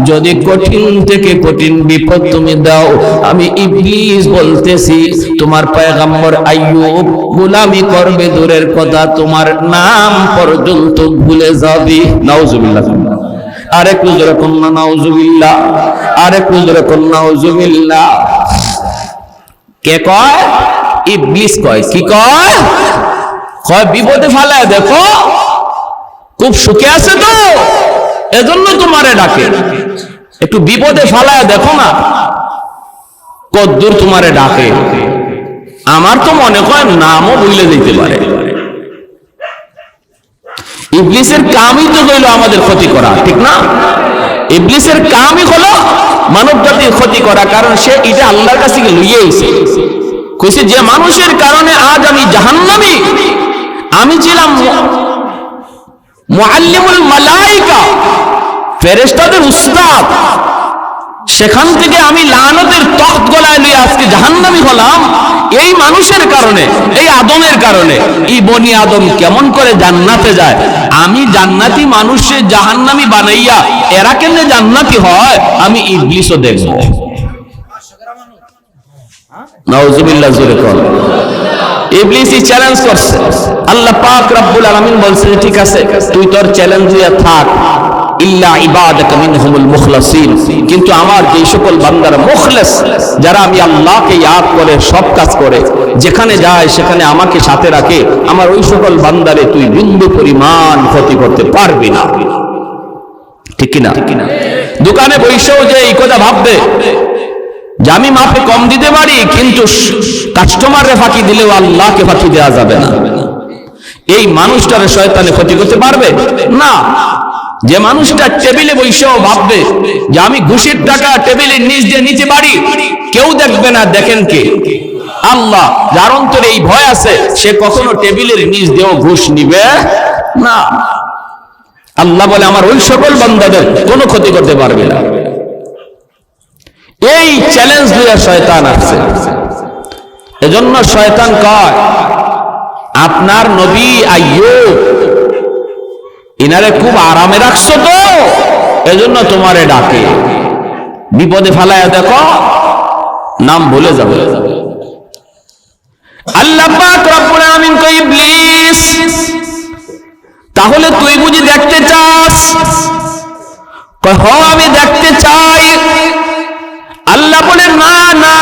যদি কঠিন থেকে কঠিন বিপদ তুমি দাও, আমি ইবলিস বলতেছি, তোমার পয়গম্বর আইয়ুব গোলামি করবে দূরের কথা, তোমার নাম পর্যন্ত ভুলে যাবে। নাউজুবিল্লাহ। আরেকটু জোরে কন্যা নাউজুবিল্লাহ, আরেকটু জোরে কন্যা নাউজুবিল্লাহ। কে কয়? ইবলিস কয়। কি কয়? কয় বিপদে ফালায় দেখো, খুব সুখে আছে তো, এজন্য তোমারে ডাকে। একটু বিপদে ফালায় দেখো না কদ্দূর তোমারে ডাকে। আমার তো মনে হয় নামও ভুলে যেতে পারে। ইবলিসের কামই তো হইল আমাদের ক্ষতি করা, ঠিক না? ইবলিসের কামই হলো মানব জাতির ক্ষতি করা, কারণ সে এটা আল্লাহর কাছে লইয়ে আইছে। কইছে, যে মানুষের কারণে আজ আমি জাহান্নামী, আমি ছিলাম মুআল্লিমুল মালায়েকা, ফেরেশতাদের উস্তাদ, সেখান থেকে আমি লানতের তখ্ত গলায় লইয়া আজকে জাহান্নামী হলাম এই মানুষের কারণে, এই আদমের কারণে। এই বনি আদম কেমন করে জান্নাতে যায়? আমি জান্নাতি মানুষে জাহান্নামী বানাইয়া এরা কেমনে জান্নাতি হয়, আমি ইবলিসও দেখব। নাউজুবিল্লাহ, জোরে কর। ইবলিসই চ্যালেঞ্জ করছে। আল্লাহ পাক রব্বুল আলামিন বলছে, ঠিক আছে, তুই তোর চ্যালেঞ্জ দিয়ে থাক, ইল্লা ইবাদাকা মিনহুমুল মুখলাসিন, কিন্তু আমার যে সকল বান্দারা মুখলেস, যারা আমি আল্লাহকে ইয়াদ করে সব কাজ করে, যেখানে যায় সেখানে আমাকে সাথে রাখে, আমার ওই সকল বান্দারে তুই বিন্দু পরিমাণ ক্ষতি করতে পারবি না, ঠিক কিনা? দোকানে বসেও যে এই কথা ভাববে যে আমি মাপে কম দিতে পারি, কিন্তু কাস্টমাররে ফাঁকি দিলেও আল্লাহকে ফাঁকি দেওয়া যাবে না, এই মানুষটারে শয়তানে ক্ষতি করতে পারবে না। যে মানুষটা টেবিলে বসেও ভাববে যে আমি ঘুষের টাকা টেবিলের নিচ দিয়ে নিতে পারি, কেউ দেখবে না, দেখেন কে? আল্লাহ। যার অন্তরে এই ভয় আছে, সে কখনো টেবিলের নিচ দিয়েও ঘুষ নিবে না। আল্লাহ বলে, আমার ওই সকল বান্দাদের কোনো ক্ষতি করতে পারবে না। এই চ্যালেঞ্জ দিয়ে শয়তান আসছে। এজন্য শয়তান কয়, আপনার নবী আইয়ুব ইনারে খুব আরামে রাখছো তো, এজন্য তোমারে ডাকে, বিপদে ফালায়া দেখো, নাম ভুলে যাবে। আল্লাহ পাক রব্বুল আলামিন কয়, ইবলিস তাহলে তুই বুঝি দেখতে চাস? কয় হ, আমি দেখতে চাই। আল্লাহ বলে না না,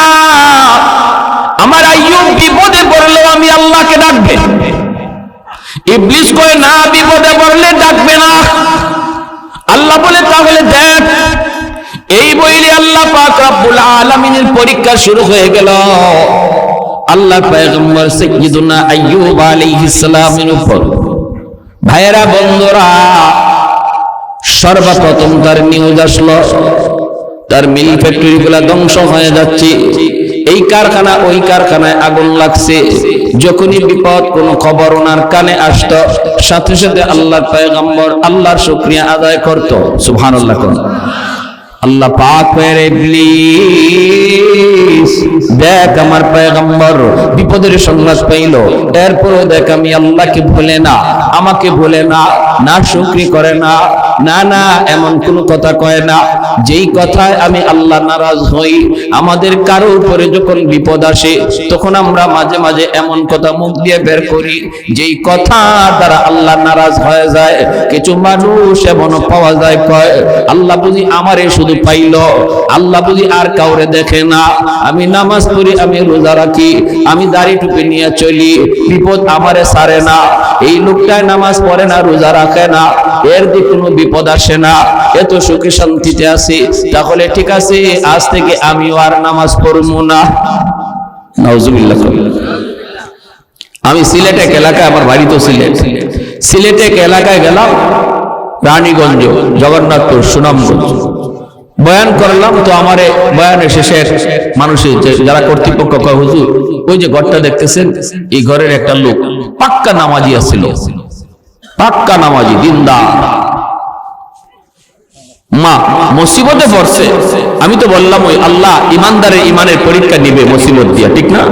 আমার আইয়ুব বিপদে পড়লেও আমি আল্লাহকে ডাকবে। ইবলিস কয় না, বিপদে পড়লে ডাকবে না। আল্লাহ বলে তাহলে দেখ। এই বইলে আল্লাহ পাক রব্বুল আলামিনের পরীক্ষা শুরু হয়ে গেল। আল্লাহ পয়গম্বর সাইয়্যিদুনা আইয়ুব আলাইহিস সালামের উপর। ভাইয়েরা, বন্ধুরা, সর্বপ্রথম তার নিউজ আসলো তার মিল ফ্যাক্টরি গুলা ধ্বংস হয়ে যাচ্ছে, এই কারখানা ওই কারখানায় আগুন লাগছে। যখনই বিপদ কোন খবর ওনার কানে আসতো, সাথে সাথে আল্লাহর পয়গম্বর আল্লাহর শুকরিয়া আদায় করত। সুবহানাল্লাহ। আল্লাহ পাক কয়, ইবলিস দেখ, আমার পয়গম্বর বিপদের সংবাদ পাইল, এরপরও দেখ আমি আল্লাহকে ভুলে না, আমাকে ভুলে না, না শুকরি করে না, না না এমন কোন কথা কয় না যেই কথায় আমি আল্লাহ নারাজ হই। আমাদের কারো উপরে যখন বিপদ আসে তখন আমরা মাঝে মাঝে এমন কথা মুখ দিয়ে বের করি যেই কথা দ্বারা আল্লাহ নারাজ হয়ে যায়। কিছু মানুষ এমনও পাওয়া যায় কয়, আল্লাহ বুঝি আমারে শুধু পাইল, আল্লাহ বুঝি আর কাউরে দেখে না। আমি নামাজ পড়ি, আমি রোজা রাখি, আমি দাড়ি টুপি নিয়ে চলি, বিপদ আমারে ছাড়ে না। এই লোকটায় নামাজ পড়ে না, রোজা রাখে না, এর দিকে কোনো বিপদ আসে না, এত সুখে শান্তিতে আছি, তাহলে ঠিক আছে আজ থেকে আমিও আর নামাজ পড়বো না। নাউজুবিল্লাহ। আমি সিলেট এক এলাকায়, আমার বাড়ি তো সিলেট, সিলেট এক এলাকায় গেলাম, রানীগঞ্জ, জগন্নাথপুর, সুনামগঞ্জ, বয়ান করলাম। তো আমারে বয়ানের শেষে মানুষের যারা কর্তৃপক্ষ কয়, হুজুর ওই যে ঘরটা দেখতেছেন, এই ঘরের একটা লোক পাক্কা নামাজি আছিল, পাক্কা নামাজি, দিনদার, মা মুসিবতে পড়ছে। আমি তো বললাম ওই আল্লাহ ইমানদারের ইমানের পরীক্ষা নিবে মুসিবত দিয়া, ঠিক না?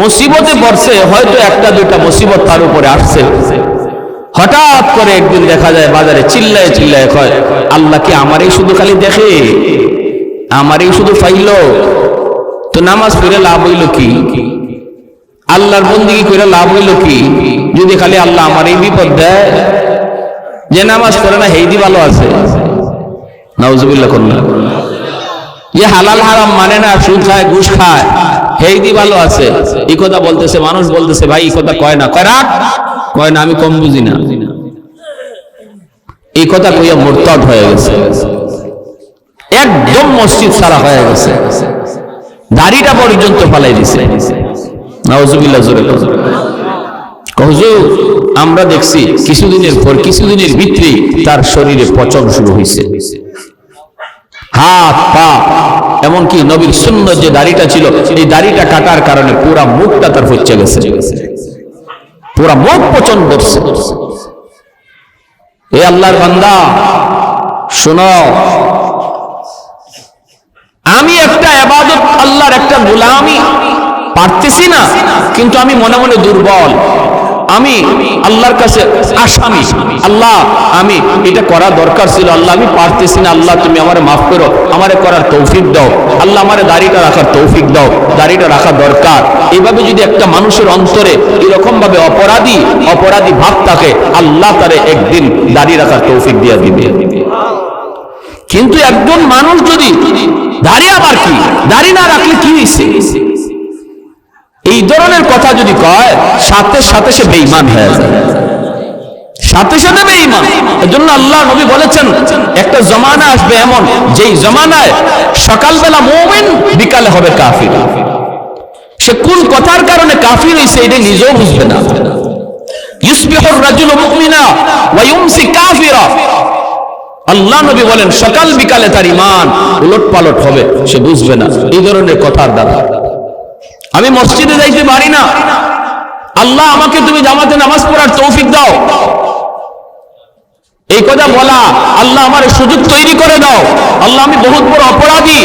মুসিবতে পড়ছে, হয়তো একটা দুইটা মুসিবত তার উপরে আসছে। হঠাৎ করে একদিন দেখা যায় বাজারে চিল্লায় চিল্লায় কয়, আল্লাহ কি আমারই শুধু খালি দেখে, আমারই শুধু ফাইল? তো নামাজ পড়ে লাভ হইল কি? আল্লাহর বন্দেগী করে লাভ হইল কি যদি খালি আল্লাহ আমার এই বিপদ দেয়? যে নামাজ পড়ে না হেইদি ভালো আছে। নাউজুবিল্লাহ। করনা যে হালাল হারাম মানে না, সুদ খায়, ঘুষ খায়, হেইদি ভালো আছে। এই কথা বলতেছে, মানুষ বলতেছে ভাই এই কথা কয় না, কয় রাখ, কয় না আমি কম বুঝি না। এই কথা কইয়া মুরতাদ হয়ে গেছে, একদম মসজিদ সারা হয়ে গেছে, দাড়িটা পর্যন্ত ফালাই দিছে। নাউজুবিল্লাহ। জোরে হুজুর আমরা দেখছি কিছুদিনের পর কিছুদিনের ভিতরে তার শরীরে পচন শুরু হয়েছে, হাত পা, এমনকি নবীর সুন্নত যে দাড়িটা ছিল এই দাড়িটা কাটার কারণে পুরা মুখটা তার ফচ্ছে গেছে, পুরা মুখ পচন করছে। এ আল্লাহর বান্দা শোনো, আমি একটা ইবাদত, আল্লাহর একটা গোলামি পারতেছি না, কিন্তু আমি মনে মনে দুর্বল, আমি আল্লাহর কাছে আসামি। আল্লাহ আমি এটা করা দরকার ছিল, আল্লাহ আমি পারতেছি না, আল্লাহ তুমি আমারে মাফ করো, আমারে করার তৌফিক দাও, আল্লাহ আমারে দাড়িটা রাখার তৌফিক দাও, দাড়িটা রাখা দরকার। এইভাবে যদি একটা মানুষের অন্তরে এরকম ভাবে অপরাধী ভাব থাকে, আল্লাহ তারে একদিন দাড়ি রাখার তৌফিক দিয়ে দিবে। কিন্তু একজন মানুষ যদি দাড়ি, আবার কি দাড়ি না রাখলে কি হয়েছে, এই ধরনের কথা যদি কয়, সাথে সাথে সে বেঈমান হয়ে যায়, সাথে সাথে বেঈমান। এজন্য আল্লাহ নবী বলেছেন একটা জমানা আসবে এমন, যেই জমানায় সকালবেলা মুমিন, বিকালে হবে কাফির। সে কোন কথার কারণে কাফির হইছে এটা নিজেও বুঝবে না। ইউসবিহুর রাজুলু মুমিনা ওয়া ইউমসি কাফিরা। আল্লাহ নবী বলেন সকাল বিকালে তার ঈমান উলটপালট হবে, সে বুঝবে না এই ধরনের কথার দ্বারা। আমি মসজিদে যাইতে পারি না, আল্লাহ আমাকে তুমি জামাতে নামাজ পড়ার তৌফিক দাও, এই কথা বলা, আল্লাহ আমার সুযোগ তৈরি করে দাও, আল্লাহ আমি বহুত বড় অপরাধী,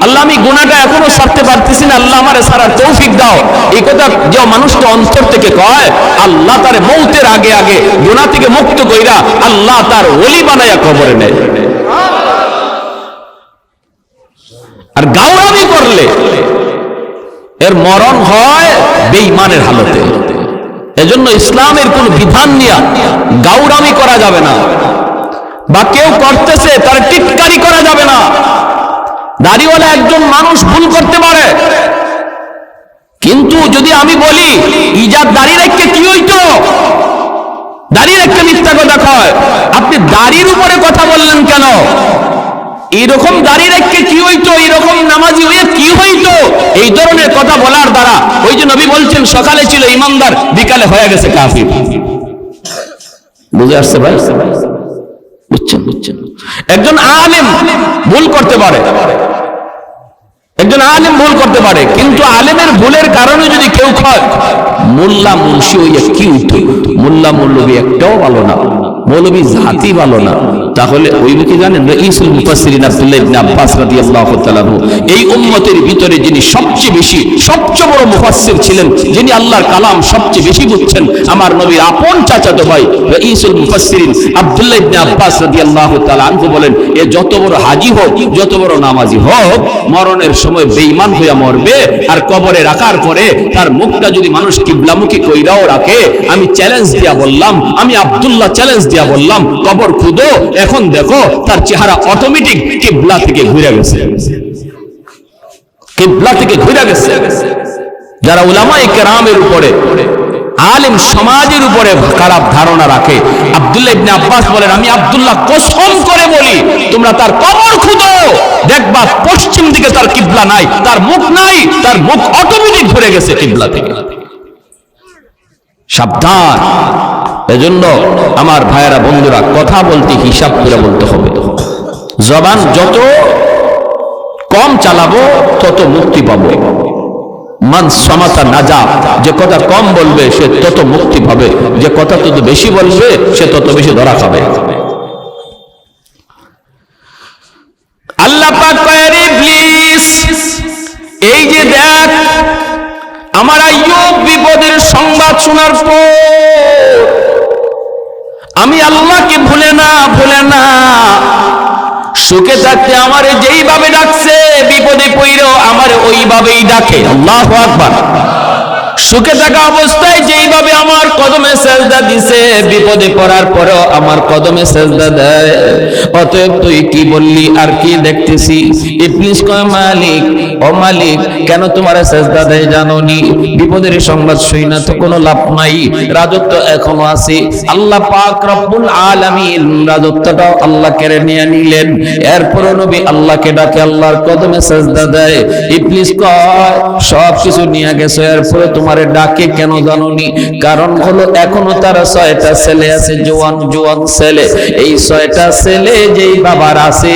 আল্লাহ আমি গুনাহটা এখনো ছাড়তে পারতেছি না, আল্লাহ আমারে ছাড়ার তৌফিক দাও, এই কথা যে মানুষটা অন্তর থেকে কয়, আল্লাহ তার মৌতের আগে আগে গুনাহ থেকে মুক্ত কইরা আল্লাহ তার ওলি বানায়া কবরে নেয়। আর গাওরামি করলে এর মরণ হয় বেঈমানের হালতে। এজন্য ইসলামের কোন বিধান নিয়ে গাউরামি করা যাবে না, বা কেউ করতেছে তার টিটকারি করা যাবে না। দাড়িওয়ালা একজন মানুষ ভুল করতে পারে, কিন্তু যদি আমি বলি ইজাদ দাড়ি রেখে কি হইতো, দাড়ি রেখে মিথ্যা কথা কয়, আপনি দাড়ির উপরে কথা বললেন কেন? এইরকম দাড়ি রেখে কি হইতো, এইরকম নামাজি হয়ে কি হইতো, এই ধরনের কথা বলার দ্বারা ওই যে নবী বলছেন সকালে ছিল ইমানদার, বিকালে হয়ে গেছে কাফির। বুঝে আসছে ভাই? বুঝছেন? একজন আলেম ভুল করতে পারে, একজন আলেম ভুল করতে পারে, কিন্তু আলেমের ভুলের কারণে যদি কেউ কয় মোল্লা মুন্সি হইয়া কি হইতো, মোল্লা মৌলবী একটাও ভালো না, মৌলবী জাতি ভালো না, তাহলে ওই কি জানেন? রাইসুল মুফাসসিরিন আব্দুল্লাহ ইবনে আব্বাস রাদিয়াল্লাহু তাআলা আনহু এই উম্মতের ভিতরে যিনি সবচেয়ে বড় মুফাসসির ছিলেন, যিনি আল্লাহর কালাম সবচেয়ে বেশি বুঝছেন, আমার নবীর আপন চাচাতো ভাই রাইসুল মুফাসসিরিন আব্দুল্লাহ ইবনে আব্বাস রাদিয়াল্লাহু তাআলা আনহু বলেন, এ যত বড় হাজী হোক, যত বড় নামাজি হোক, মরণের সময় বেঈমান হইয়া মরবে, আর কবরে রাখার পরে তার মুখটা যদি মানুষ কিবলামুখী কইরাও রাখে, আমি চ্যালেঞ্জ দিয়া বললাম, আমি আব্দুল্লাহ চ্যালেঞ্জ দিয়া বললাম, কবর খুদো, এখন দেখো তার চেহারা অটোমেটিক কিবলা থেকে ঘুরে গেছে, কিবলা থেকে ঘুরে গেছে। যারা উলামায়ে কেরামের উপরে, আলেম সমাজের উপরে খারাপ ধারণা রাখে, আব্দুল্লাহ ইবনে আব্বাস বলেন, আমি আব্দুল্লাহ কসম করে বলি, তোমরা তার কবর খুঁজো, দেখবা পশ্চিম দিকে তার কিবলা নাই, তার মুখ নাই, তার মুখ অটোমেটিক ঘুরে গেছে কিবলা থেকে। সাবধান। এজন্য আমার ভাইয়েরা, বন্ধুরা, কথা বলতে হিসাব করে বলতে হবে। জবান যত কম চালাবো তত মুক্তি পাবো। মান সামাতা নাজা, যে কথা কম বলবে সে তত মুক্তি পাবে, যে কথা তত বেশি বলবে সে তত বেশি ধরা খাবে। আল্লাহ পাক কয়, ইবলিস, এই যে দেখ, আমার আইয়ুব বিপদের সংবাদ শোনার পর আমি আল্লাহকে ভুলে না, সুখে থাকতে আমারে যেইভাবে ডাকছে, বিপদে পড়লেও আমারে ওইভাবেই ডাকে। আল্লাহু আকবার। সুখে থাকা অবস্থায় যেইভাবে আমার কদমে সেজদা দিছে, বিপদে পড়ার পরেও আমার কদমে সেজদা দেয়। অতএব তুই কি বললি আর কি দেখতেছি? ইবলিস কয়, মালিক, ও মালিক, কেন তোমার সেজদা দেয় জানোনি? বিপদের সংবাদ শুই না তো কোনো লাভ নাই, রাজত্ব এখনো আছে। আল্লাহ পাক রব্বুল আলামিন রাজত্বটাও আল্লাহ কেড়ে নিয়ে নিলেন, এরপর নবী আল্লাহকে ডাকে, আল্লাহর কদমে সেজদা দেয়। ইবলিস কয়, সব কিছু নিয়ে গেছে, এরপরে তোমারে ডাকে কেন জানোনি? কারণ হলো এখনো তার 6টা ছেলে আছে, জোয়ান ছেলে। এই 6টা ছেলে যেই বাবার আছে,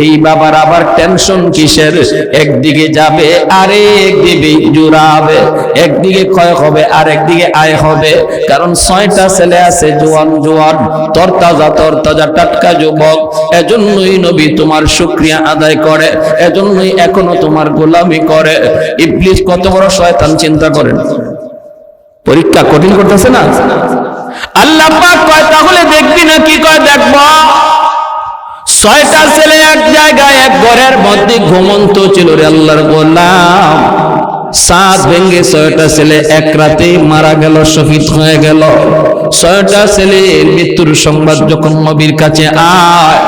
এই বাবার আবার টেনশন কিসের? একদিকে যাবে আরেক দিকে জুড়াবে, একদিকে ক্ষয় হবে আর একদিকে আয় হবে। কারণ 6টা ছেলে আছে জোয়ান, তরতাজা টাটকা যুবক। এজন্যই নবী তোমার শুকরিয়া আদায় করে, এজন্যই এখনো তোমার গোলামি করে। ইবলিস কত বড় শয়তান চিন্তা করেন। পরীক্ষা কঠিন করতেছে না? আল্লাহ পাক কয়, তাহলে দেখবি না? কি কয়, দেখব। 6টা ছেলে এক জায়গায় এক ঘরের মধ্যে ঘুমন্ত ছিল রে আল্লাহর গোলাম। সাত ভেঙ্গে 6টা ছেলে এক রাতে মারা গেল, শহীদ হয়ে গেল। 6টা ছেলের মৃত্যুর সংবাদ যখন নবীর কাছে আয়,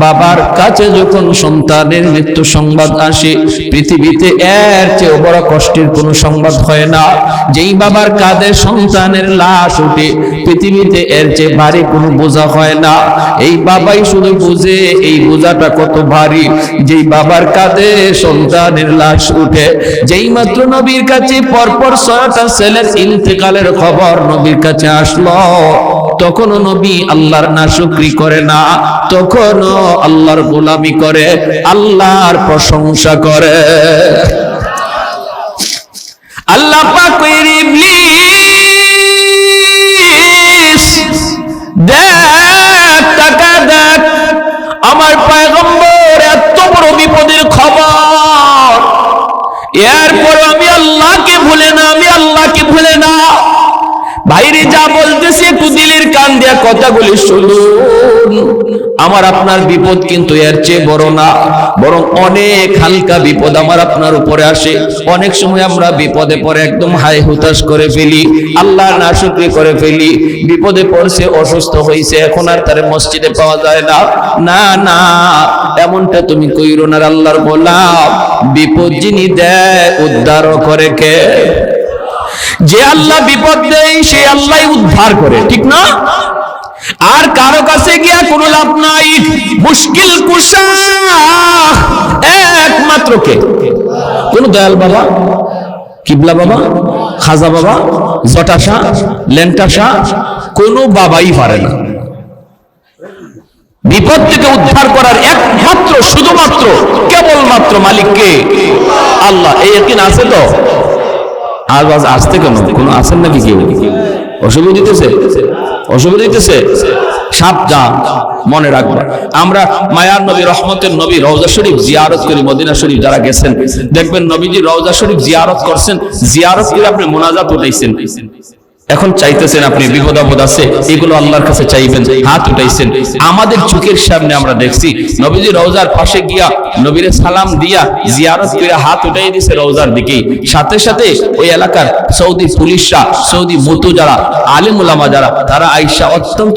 বাবার কাছে যখন সন্তানের মৃত্যু সংবাদ আসে, পৃথিবীতে এর চেয়ে বড় কষ্টের কোনো সংবাদ হয় না। যেই বাবার কাঁধে সন্তানের লাশ উঠে, পৃথিবীতে এর চেয়ে ভারী কোনো বোঝা হয় না। এই বাবাই শুধু বুঝে এই বোঝাটা কত ভারী। যেই বাবার কাঁধে সন্তানের লাশ উঠে, যেই মাত্র নবীর কাছে পরপর 6টা ছেলের ইন্তেকালের খবর নবীর কাছে আসলো, তখনও নবী আল্লাহর নাশুকরি করে না, তখনও আল্লাহর গোলামি করে, আল্লাহর প্রশংসা করে। আল্লাহ পাক কইরে, ইবলিস দেখ, টাকা দেখ, আমার পয়গম্বর এত বড় বিপদের খবর, এরপর আমি আল্লাহকে ভুলে না, ভাইরে যা বলতেছি একটু দিলের কান দিয়া কথাগুলি শুনুন। আমার আপনার বিপদ কিন্তু এর চেয়ে বড় না, বরং অনেক হালকা বিপদ আমার আপনার উপরে আসে। অনেক সময় আমরা বিপদে পড়ে একদম হাই হুতাশ করে ফেলি, আল্লাহ নাশুকরি করে ফেলি। বিপদে পড়ছে, অসুস্থ হয়েছে, এখন আর তার মসজিদে পাওয়া যায় না। না না, এমনটা তুমি কইরো না। আল্লাহর গোলাম, বিপদ যিনি দেয় উদ্ধার করে কে? যে আল্লাহ বিপদ দেয় সে আল্লাহ উদ্ধার করে, ঠিক না? আর কারো কাছে গিয়া কোনো লাভ নাই। মুশকিল কুশা একমাত্র কে? কোন দয়াল বাবা, কিবলা বাবা, খাজা বাবা, জটা শাহ, লেন্টা শাহ, কোনো বাবাই পারে না। বিপদ থেকে উদ্ধার করার একমাত্র শুধুমাত্র কেবলমাত্র মালিককে আল্লাহ। এই একদিন আছে তো আজ আসতে কেন কোন আছেন নাকি? কেউ অসুবিধা দিতেছে? অসুবিধা দিতেছে? সাবধান, মনে রাখবে। আমরা মায়ার নবী, রহমতের নবী রওজা শরীফ জিয়ারত করি। মদিনা শরীফ যারা গেছেন দেখবেন নবীজি রওজা শরীফ জিয়ারত করছেন, জিয়ারত করে আপনি মোনাজাত উঠাইছেন। এখন চাইতেছেন আপনি বিপদ আপদ আছে, এগুলো আল্লাহর কাছে চাইবেন, হাত উঠাইছেন। আমাদের চোখের সামনে আমরা দেখছি নবীজি রওজার পাশে গিয়া নবীরে সালাম দিয়া জিয়ারত করে হাত উঠাই দিয়েছে রওজার দিকে। সাথে সাথে ওই এলাকার সৌদি পুলিশরা, সৌদি মুতু যারা, আলেম উলামা যারা, তারা আইসা অত্যন্ত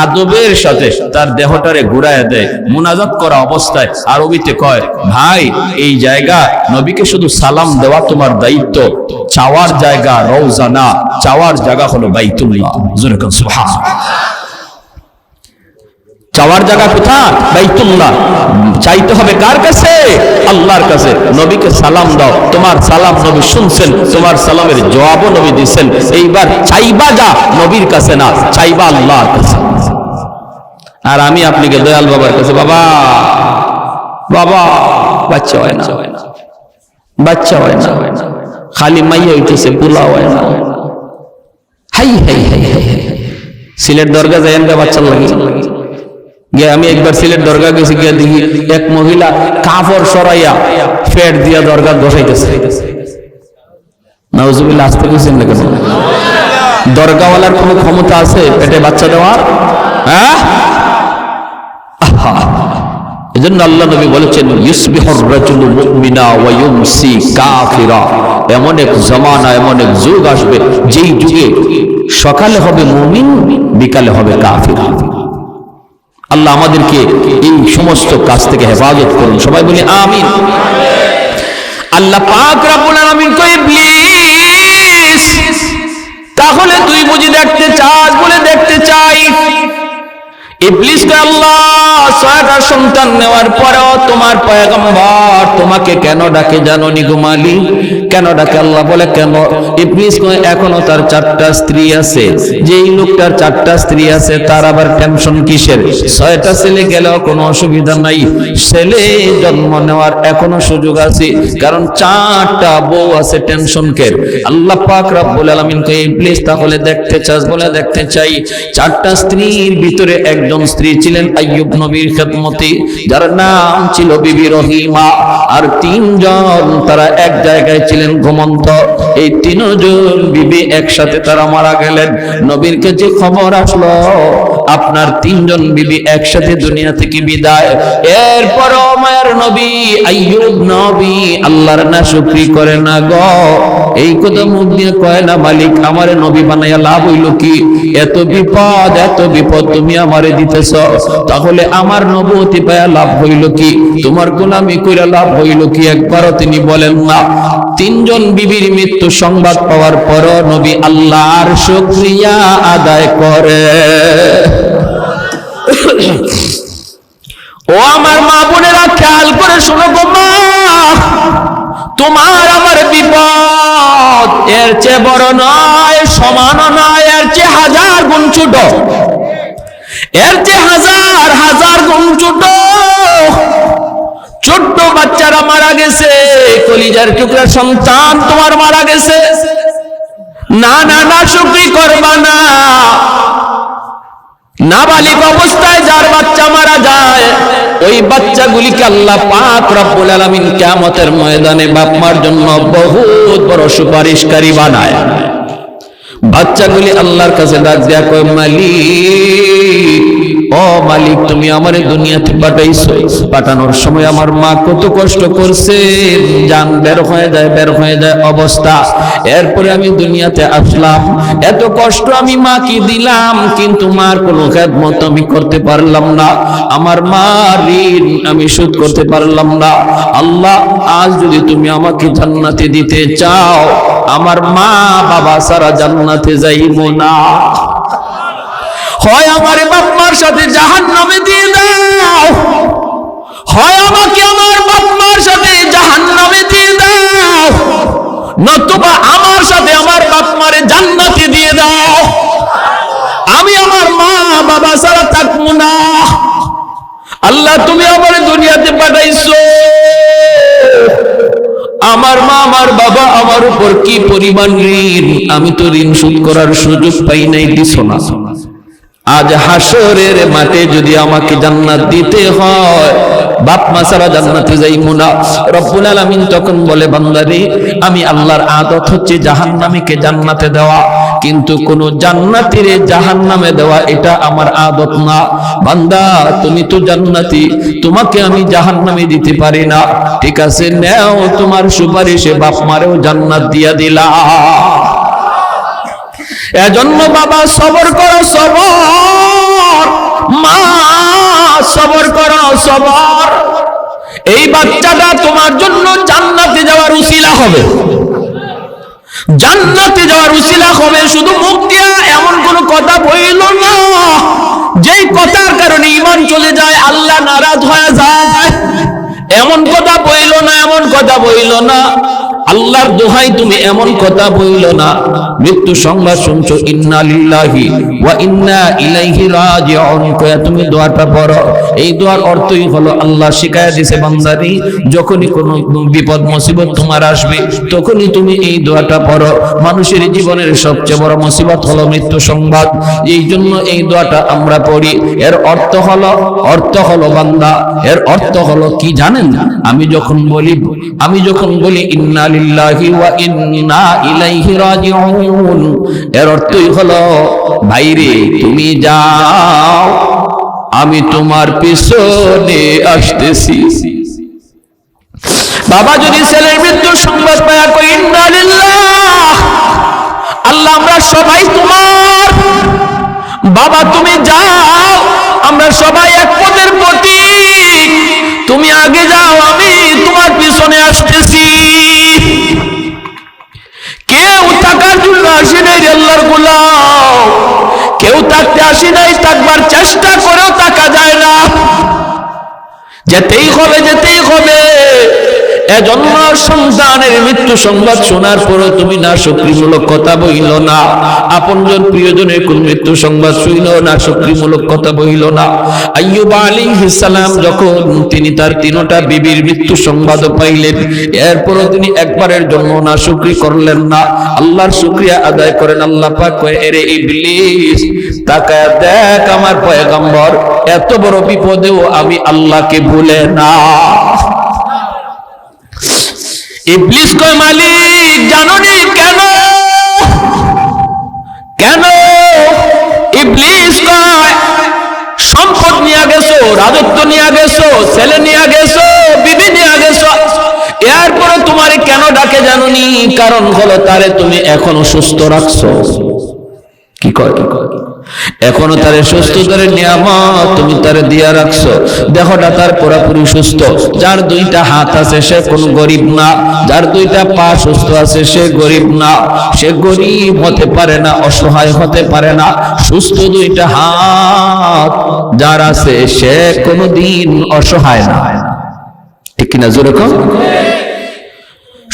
আদবের সাথে তার দেহটারে ঘুরাইয়া দেয়। মুনাজাত করা অবস্থায় আরবিতে কয়, ভাই এই জায়গা নবীকে শুধু সালাম দেওয়া তোমার দায়িত্ব, চাওয়ার জায়গা রওজা না, চাওয়ার জায়গা হলো বাইতুল্লাহ। জোরে কোন সুবহানাল্লাহ। চাওয়ার জায়গা কোথায়? বাইতুল্লাহ। চাইতে হবে কার কাছে? আল্লাহর কাছে। নবীকে সালাম দাও, তোমার সালাম নবী শুনছেন, তোমার সালামের জবাবও নবী দিচ্ছেন। এইবার চাইবা যা নবীর কাছে না, চাইবা আল্লাহর কাছে। আর আমি আপনাকে দয়াল বাবার কাছে, বাবা বাবা বাচ্চা হয় না, বাচ্চা হয় না, খালি মাইয়া হইতেছে, পোলা হয় না। হাই হাই হাই হাই হাই। সিলেট দরগা যাই না বাচ্চার লাগে গিয়ে। আমি একবার সিলেট দরগা গেছি, গিয়ে দেখি এক মহিলা কাপড় সরাইয়া ফেট দিয়া দরগা বসাইতেছে। নাউজুবিল্লাহ, আসতে গেছেন না কেন? দরগাওয়ালার কোনো ক্ষমতা আছে পেটে বাচ্চা দেওয়ার? হ্যাঁ, এজন্য আল্লাহ নবী বলেছেন, ইউসবিহুর রাজুলু মুমিনা ওয়া ইউমসি কাফিরা। এমন এক জামানা, এমন এক যুগ আসবে যেই যুগে সকালে হবে মুমিন, বিকালে হবে কাফির। আল্লাহ আমাদেরকে এই সমস্ত কাজ থেকে হেফাজত করুন। সবাই বলি আমিন। আল্লাহ পাক রব্বুল আলামিন কই, ইবলিস তাহলে তুই বুঝি দেখতে চাস? বলে দেখতে চাই। ইবলিস কে আল্লাহ 6টা সন্তান নেওয়ার পরেও তোমার পয়গম্বর তোমাকে কেন ডাকে জানো নি গো মালিক? কেন ডাকে? আল্লাহ বলে কেন? ইবলিস কয় এখনো তার 4টা স্ত্রী আছে। যেই লোকটার 4টা স্ত্রী আছে তার আবার টেনশন কিসের? 6টা ছেলে গেলেও কোনো অসুবিধা নাই, ছেলে জন্ম নেওয়ার এখনো সুযোগ আছে, কারণ 4টা বউ আছে, টেনশন কের? আল্লাহ পাক রব্বুল আলামিন কয়, ইবলিস তাহলে দেখতে চাস? বলে দেখতে চাই। 4টা স্ত্রীর ভিতরে একজন স্ত্রী ছিলেন আইয়ুব নবীর খেদমতে, যার নাম ছিল বিবি রহিমা। আর 3জন তারা এক জায়গায় ছিলেন ঘুমন্ত। এই 3জন বিবি একসাথে তারা মারা গেলেন। নবীর কাছে খবর আসলো আপনার 3জন বিবি একসাথে দুনিয়া থেকে বিদায়। এরপরও মায়ের নবী আইয়ুব নবী আল্লাহর নাশুকরি করে না গো। এই কথা মুখ দিয়ে কয় না, মালিক আমারে নবী বানাইয়া লাভ হইল কি? এত বিপদ তুমি আমারে দিতেছ, তাহলে আমার নবুয়তি পায়া লাভ হইল কি? তোমার গোলামি কইরা লাভ হইল কি? একবারও তিনি বলেন না। 3জন বিবির মৃত্যু সংবাদ পাওয়ার পর নবী আল্লাহর শুকরিয়া আদায় করে। ও আমার মা বোনেরা, খেয়াল করে শোনো গো মা, তোমার আমার বিপদ এর চেয়ে বড় নয়, সমান নয়, এর চেয়ে 1000 গুণ ছোট, এর চেয়ে 1000 গুণ ছোট। ছোট্ট বাচ্চারা মারা গেছে, কলিজার টুকরা সন্তান তোমার মারা গেছে। না না না, শুকরি করবা না। নাবালিক অবস্থায় যার বাচ্চা মারা যায়, ওই বাচ্চাগুলিকে আল্লাহ পাক রব্বুল আলামিন কিয়ামতের ময়দানে বাপ মার জন্য বহুত বড় সুপারিশকারী বানায়। বাচ্চাগুলি আল্লাহর কাছে ডাক দেয়া কয়, মালিক, ও মালিক, তুমি আমারে দুনিয়াতে পাঠাইছো, পাঠানোর সময় আমার মা কত কষ্ট করছে, জান বের হয়ে যায় অবস্থা, এরপরে আমি দুনিয়াতে আসলাম, এত কষ্ট আমি মাকে দিলাম, কিন্তু মার কোনো খেদমত আমি করতে পারলাম না, আমার মার ঋণ আমি শোধ করতে পারলাম না। আল্লাহ, আজ যদি তুমি আমাকে জান্নাতে দিতে চাও, আমার মা বাবা সারা জান্নাতে যাইব না, হয় আমার বাপ মার সাথে জাহান্নামে দিয়ে দাও, হয় আমাকে আমার বাপ মার সাথে জাহান্নামে দিয়ে দাও, নতুবা আমার সাথে আমার বাপ মারে জান্নাতে দিয়ে দাও, আমি আমার মা বাবা ছাড়া থাকবো না। আল্লাহ, তুমি আমার দুনিয়াতে পাঠাইছো, আমার মা আমার বাবা আমার উপর কি পরিমাণ ঋণ, আমি তো ঋণ শোধ করার সুযোগ পাই নাই, দিছো না। আজ হাসরের মাঠে যদি আমাকে জান্নাত দিতে হয়, বাপ মা ছাড়া জান্নাতে যাইবো না। রব্বুল আলামিন তখন বলে, বান্দারে, আমি আল্লাহর আদত হচ্ছে জাহান্নামীকে জান্নাতে দেওয়া, কিন্তু কোন জান্নাতীরে জাহান্নামে দেওয়া এটা আমার আদত না। বান্দা, তুমি তো জান্নাতি, তোমাকে আমি জাহান্নামে দিতে পারি না, ঠিক আছে, নাও তোমার সুপারিশে বাপ মারেও জান্নাত দিয়া দিলা। এজন্য বাবা সবর করো, সবর, মা সবর করো, সবর। এই বাচ্চাটা তোমার জন্য জান্নাতে যাওয়ার উসিলা হবে, জান্নাতে যাওয়ার উসিলা হবে। শুধু মুখ দিয়া এমন কোন কথা বইল না যেই কথার কারণে ঈমান চলে যায়, আল্লাহ নারাজ হয়ে যায়, এমন কথা বইল না, এমন কথা বইল না। আল্লাহর দোহাই তুমি এমন কথা বইল না। মৃত্যু সংবাদ শুনছো, ইন্না লিল্লাহি ওয়া ইন্না ইলাইহি রাজিউন কয়া তুমি দোয়াটা পড়ো। এই দোয়ার অর্থই হলো, আল্লাহ শিখায়া দিয়েছে, বান্দারি, যখনই কোনো বিপদ মুসিবত তোমার আসবে, তখনই তুমি এই দোয়াটা পড়ো। মানুষের জীবনের সবচেয়ে বড় মুসিবত হলো মৃত্যু সংবাদ, এই জন্য এই দোয়াটা আমরা পড়ি। এর অর্থ হলো বান্দা, এর অর্থ হলো কি জানেন? আমি যখন বলি ইন্না লিল্লাহি ওয়া ইন্না ইলাইহি রাজিউন, এর অর্থই হলো, ভাইরে তুমি যাও, আমি তোমার পিছনে আসতেছি। বাবা যদি ছেলের মৃত্যুর সংবাদ পায় কই ইন্না লিল্লাহ, আল্লাহ আমরা সবাই তোমার, বাবা তুমি যাও, আমরা সবাই এক পথের প্রতীক, তুমি আগে যাও, আমি তোমার পিছনে আসতেছি। কেউ থাকার জন্য আসি নাই আল্লাহর গোলাম, কেউ থাকতে আসি নাই, থাকবার চেষ্টা করেও থাকা যায় না, যেতেই হবে। এজন্য সন্তানের মৃত্যু সংবাদ শোনার পরে তুমি না শুকরিমূলক কথা বইল না, আপনজন প্রিয়জনের কোন মৃত্যু সংবাদ শুইল না শুকরিমূলক কথা বইল না। আইয়ুব আলাইহিস সালাম যখন তিনি তার তিনটা বিবির মৃত্যু সংবাদ পাইলেন, এরপরও তিনি একবারের জন্য না শুকরি করলেন না, আল্লাহর শুকরিয়া আদায় করেন। আল্লাহ পাক কয়, এরে ইবলিস, তাকায় দেখ আমার পয়গম্বর এত বড় বিপদেও আমি আল্লাহকে ভুলে না। ইবলিস কয়, মালিক জানোনি কেন? ইবলিস কয়, সম্পদ নিয়ে গেছো, রাজত্ব নিয়ে গেছো, ছেলে নিয়ে গেছো, বিবি নিয়ে গেছো, এরপরে তোমার কেন ডাকে জানোনি? কারণ হলো তারে তুমি এখনো সুস্থ রাখছো। কি কয়? এখনো তারে সুস্থতার নিয়ামত তুমি তারে দিয়া রাখছো। দেহটা তার পুরোপুরি সুস্থ, যার দুইটা হাত আছে সে কোন গরিব না, যার দুইটা পা সুস্থ আছে সে গরিব না, সে গরিব হতে পারে না, অসহায় হতে পারে না। সুস্থ দুইটা হাত যার আছে সে কোনদিন অসহায় না, ঠিক কিনা? জোরে কও।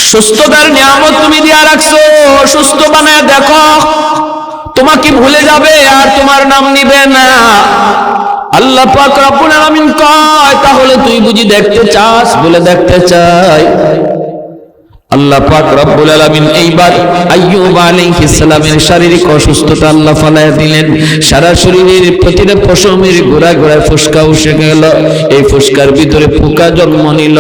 সুস্থতার নিয়ামত তুমি দিয়া রাখছো, সুস্থ বানায় দেখো, তোমাকে ভুলে যাবে আর তোমার নাম নিবে না। আল্লাহ পাক রব্বুল আলামিন কয়, তাহলে তুই বুঝি দেখতে চাস? বলে দেখতে চাই। আল্লাহ পাক রব্বুল আলামিন এইবার আইয়ুব আলাইহিস সালামের শারীরিক অসুস্থতা আল্লাহ ফালায়া দিলেন। সারা শরীরের প্রতিটা পশমের গোড়ায় গোড়ায় ফোসকা উঠে গেল। এই ফোসকার ভিতরে পোকা জন্ম নিল।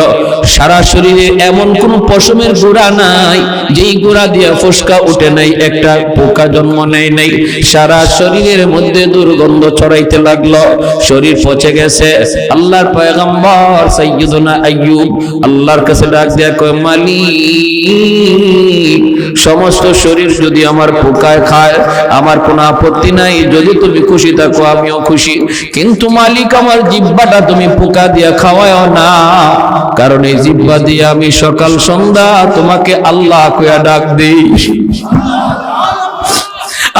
সারা শরীরে এমন কোন পশমের গোড়া নাই যেই গোড়া দিয়া ফোসকা উঠে নাই, একটা পোকা জন্ম নেয় নাই। সারা শরীরের মধ্যে দুর্গন্ধ ছড়াইতে লাগলো, শরীর পচে গেছে। আল্লাহর পয়গম্বর সাইয়্যিদুনা আইয়ুব আল্লাহর কাছে ডাক দিয়া কয়, মালিক, সমস্ত শরীর যদি আমার পোকায় খায় আমার কোনো আপত্তি নাই, যদি তুমি খুশি থাকো আমিও খুশি, কিন্তু মালিক আমার জিহ্বাটা তুমি পোকা দিয়া খাওয়ায় না, কারণ এই জিহ্বা দিয়ে আমি সকাল সন্ধ্যা তোমাকে আল্লাহ কইয়া ডাক দেই।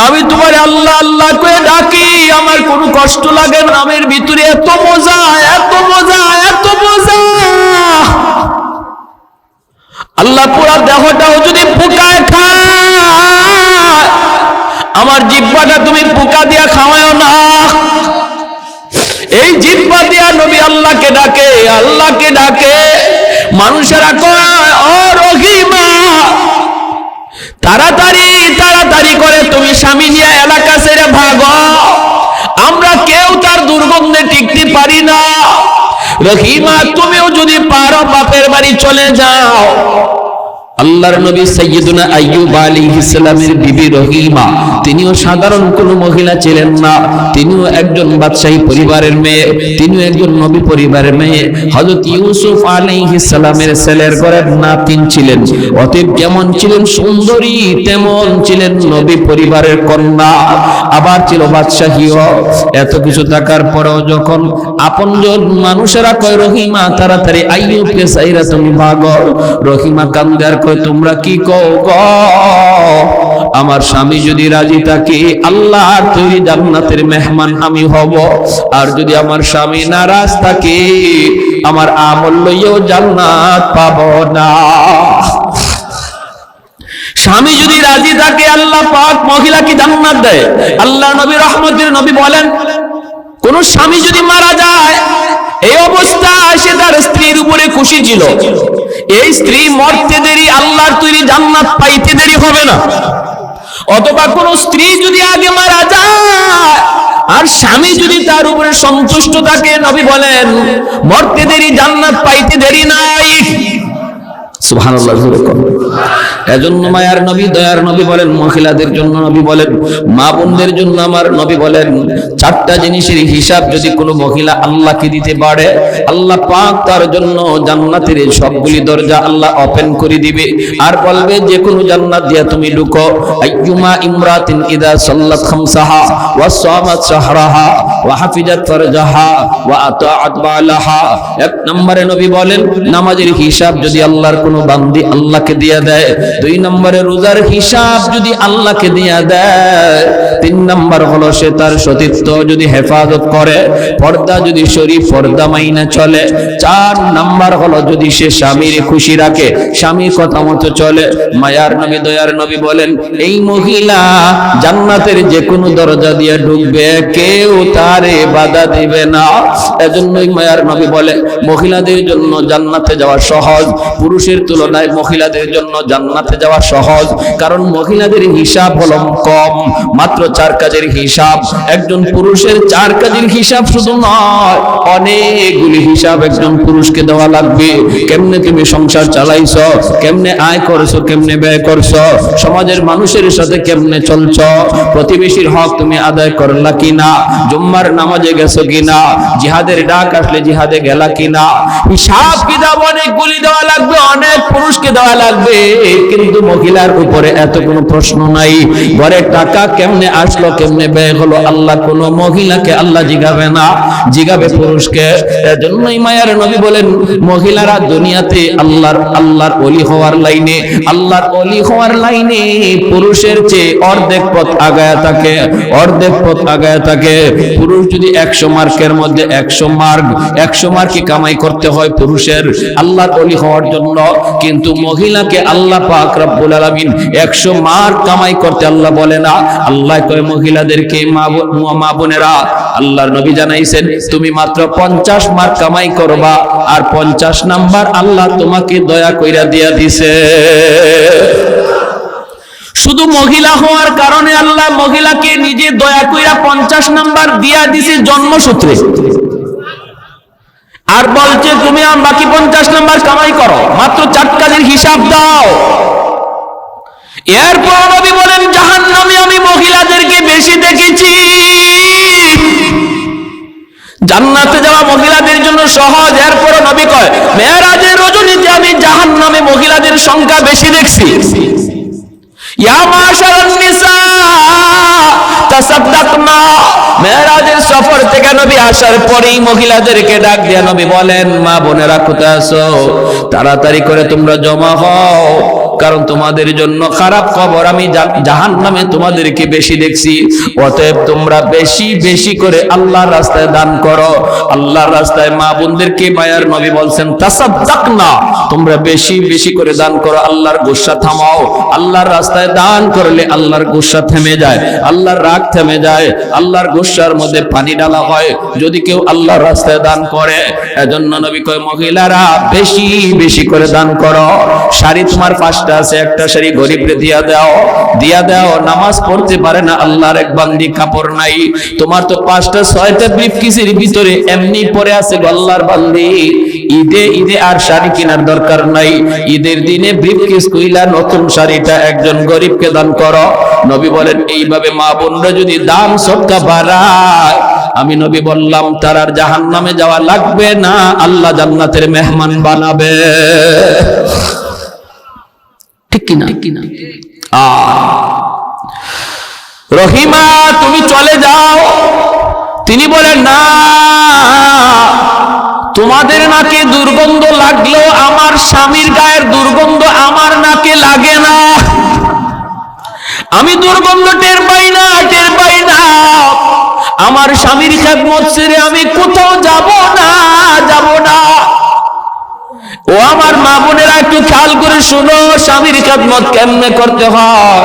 আমি তোমার আল্লাহ আল্লাহ কয়ে ডাকি, আমার কোনো কষ্ট লাগে না। নামের ভিতরে এত মজা, এত মজা, এত মজা। আল্লাহ পুরা দেহটাও যদি পোকায় খায়, আমার জিহ্বাটা তুমি পোকা দিয়া খাওয়াও না। এই জিহ্বা দিয়া নবী আল্লাহকে ডাকে, আল্লাহকে ডাকে। মানুষেরা কয়, ও রহিমা, তাড়াতাড়ি তাড়াতাড়ি করে তুমি স্বামী নিয়ে এলাকা ছেড়ে ভাগো, আমরা কেউ তার দুর্গন্ধে টিকতে পারি না। রহিমা, তুমিও যদি পারো বাপের বাড়ি চলে যাও। আল্লাহর নবী সাইয়্যিদুনা আইয়ুব আলাইহিস সালামের বিবি রহিমা, তিনিও সাধারণ কোনো মহিলা ছিলেন না, তিনিও একজন বাদশাহী পরিবারের মেয়ে, তিনিও একজন নবী পরিবারের মেয়ে। হযরত ইউসুফ আলাইহিস সালামের ছেলের ঘরের নাতিন ছিলেন। অতএব যেমন ছিলেন সুন্দরী, তেমন ছিলেন নবী পরিবারের কন্যা, আবার ছিল বাদশাহীও। এত কিছু থাকার পরেও যখন আপনজন মানুষেরা কয়, রহিমা তাড়াতাড়ি আইয়ুবকে চাইরা তুমি ভাগো, রহিমা কান্দে আর কয়, তোমরা কি কও গো? আমার স্বামী যদি রাজি থাকে আল্লাহর তৈরি জান্নাতের মেহমান আমি হব, আর যদি আমার স্বামী নারাজ থাকে আমার আমল লইয়াও জান্নাত পাবো না। স্বামী যদি রাজি থাকে আল্লাহ পাক মহিলাকে জান্নাত দেয়। আল্লাহ নবী রহমতের নবী বলেন, কোন স্বামী যদি মারা যায় এই অবস্থায় সে তার স্ত্রীর উপরে খুশি ছিল, এই স্ত্রী মরতে দেরি আল্লাহর তৈরি জান্নাত পাইতে দেরি হবে না। অথবা কোন স্ত্রী যদি আগে মারা যায় আর স্বামী যদি তার উপরে সন্তুষ্ট থাকে, নবী বলেন মরতে দেরি জান্নাত পাইতে দেরি নাই। সুবহানাল্লাহ। এজন্য মায়ার নবী দয়ার নবী বলেন, মহিলাদের জন্য নবী বলেন, মা বোনদের জন্য আমার নবী বলেন, চারটা জিনিসের হিসাব যদি কোনো মহিলা আল্লাহকে দিতে পারে আল্লাহ পাক তার জন্য জান্নাতের সবগুলি দরজা আল্লাহ ওপেন করে দিবে, আর বলবে যে কোনো জান্নাত দিয়া তুমি ঢুকো। আইয়ুমা ইমরাতিন ইদা সাল্লাত খামসাহা ওয়া সামাত শাহরাহা ওয়া হাফিজাত ফারজাহা ওয়া আতাআত বালাহা। এক নম্বরে নবী বলেন, নামাজের হিসাব যদি আল্লাহর কোনো বান্দি আল্লাহকে দিয়া দেয়। দুই নম্বরে রোজার হিসাব যদি আল্লাহকে দিয়া দেয়। তিন নম্বর হলো সে তার সতীত্ব যদি হেফাজত করে, পর্দা যদি শরীফ পর্দা মাইনা চলে। চার নম্বর হলো যদি সে স্বামীর খুশি রাখে, স্বামীর কথা মতো চলে। মায়ার নবী দয়ার নবী বলেন, এই মহিলা জান্নাতের যে কোনো দরজা দিয়ে ঢুকবে, কেউ তারে বাধা দিবে না। এজন্যই মায়ার নবী বলে, মহিলাদের জন্য জান্নাতে যাওয়া সহজ, পুরুষের তুলনায় মহিলাদের জন্য জান্নাতে যাওয়া সহজ, কারণ মহিলাদের হিসাব হলো কম, মাত্র 4 কাজের হিসাব। একজন পুরুষের 4 কাজের হিসাব শুধু নয়, অনেকগুলি হিসাব একজন পুরুষকে দেওয়া লাগবে। কেমনে তুমি সংসার চালাইছো, কেমনে আয় করছো, কেমনে ব্যয় করছো, সমাজের মানুষের সাথে কেমনে চলছো, প্রতিবেশীর হক তুমি আদায় করলা কিনা, জুম্মার নামাজে গেছো কিনা, জিহাদের ডাক আসলে জিহাদে গেলা কিনা, হিসাব কিতাব অনেকগুলি দেওয়া লাগবে, অনেক পুরুষকে দেওয়া লাগবে। কিন্তু মহিলার উপরে এত কোনো প্রশ্ন নাই। ঘরে টাকা কেমনে আসলো, কেমনে ব্যয় হলো, আল্লাহ কোন মহিলাকে আল্লাহ জিগাবে না, জিগাবে পুরুষকে। এজন্যই মায়ার নবী বলেন, মহিলারা দুনিয়াতে আল্লাহর ওলি হওয়ার লাইনে, আল্লাহর ওলি হওয়ার লাইনে পুরুষের চেয়ে অর্ধেক পথ আগায়া থাকে, অর্ধেক পথ আগায়া থাকে। পুরুষ যদি 100 মার্কের মধ্যে 100 মার্ক 100 মার্কই কামাই করতে হয় পুরুষের আল্লাহর ওলি হওয়ার জন্য, কিন্তু মহিলাকে আল্লাহ পাক রব্বুল আলামিন 100 মার কামাই করতে আল্লাহ বলে না। আল্লাহ কয় মহিলাদেরকে, মা বোনেরা, আল্লাহর নবী জানাইছেন তুমি মাত্র 50 মার কামাই করবা, আর 50 নাম্বার আল্লাহ তোমাকে দয়া কইরা দিয়া দিছে। শুধু মহিলা হওয়ার কারণে আল্লাহ মহিলাকে নিজে দয়া কইরা 50 নাম্বার দিয়া দিছে জন্মসূত্রে, আর বলছে তুমি বাকি 50 নাম্বার কামাই করো, মাত্র 4 কাজের হিসাব দাও। এরপর নবী বলেন জাহান্নামে আমি মহিলাদেরকে বেশি দেখেছি, জান্নাতে যাওয়া মহিলাদের জন্য সহজ। এরপর নবী কয় মেরাজের রজনীতে আমি জাহান্নামে মহিলাদের সংখ্যা বেশি দেখছি। ইয়া মাশারান নিসা তাসাদদাকনা, মেরাজের সফর থেকে নবী আসার পরেই মহিলাদেরকে ডাক দিয়া নবী বলেন মা বোনেরা কোথায় আছো, তাড়াতাড়ি করে তোমরা জমা হও, কারণ তোমাদের জন্য খারাপ খবর, আমি জাহান্নামে তোমাদেরকে বেশি দেখছি। অতএব তোমরা বেশি বেশি করে আল্লাহর রাস্তায় দান করো। আল্লাহর রাস্তায় মা বোনদেরকে মায়ার নবী বলছেন তাসাদদাকনা, তোমরা বেশি বেশি করে দান করো, আল্লাহর গুসা থামাও। আল্লাহর রাস্তায় দান করলে আল্লাহর গুসা থেমে যায়, আল্লাহর রাগ থেমে যায়, আল্লাহর গুসার মধ্যে পানি ঢালা হয় যদি কেউ আল্লাহর রাস্তায় দান করে। এজন্য নবী কয় মহিলারা বেশি বেশি করে দান করো। শাড়ি তোমার 5টা আছে, একটা শাড়ি গরিবরে দিয়া দাও। নামাজ পড়তে পারে না আল্লাহর এক বান্দি, কাপড় নাই, তোমার তো 5টা 6টা ব্রিফকেসের ভিতরে এমনি পড়ে আছে আল্লাহর বান্দি, ঈদে আর শাড়ি কেনার দরকার নাই, ঈদের দিনে ব্রিফকেস কইলা নতুন শাড়িটা একজন গরিবকে দান করো। নবী বলেন এইভাবে মা বোনরা যদি দান সদকা বাড়ায়, আমি নবী বললাম তার আর জাহান্নামে যাওয়া লাগবে না, আল্লাহ জান্নাতের মেহমান বানাবে। ঠিক কিনা? রহিমা তুমি চলে যাও। তিনি বলেন না, তোমাদের নাকে দুর্গন্ধ লাগলেও আমার স্বামীর গায়ের দুর্গন্ধ আমার নাকে লাগে না, আমি দুর্গন্ধ টের পাই না। আমার স্বামীর খেদমত ছেড়ে আমি কোথাও যাব না। ও আমার মা বোনেরা একটু খেয়াল করে শুনো, স্বামীর খেদমত কেমনে করতে হয়।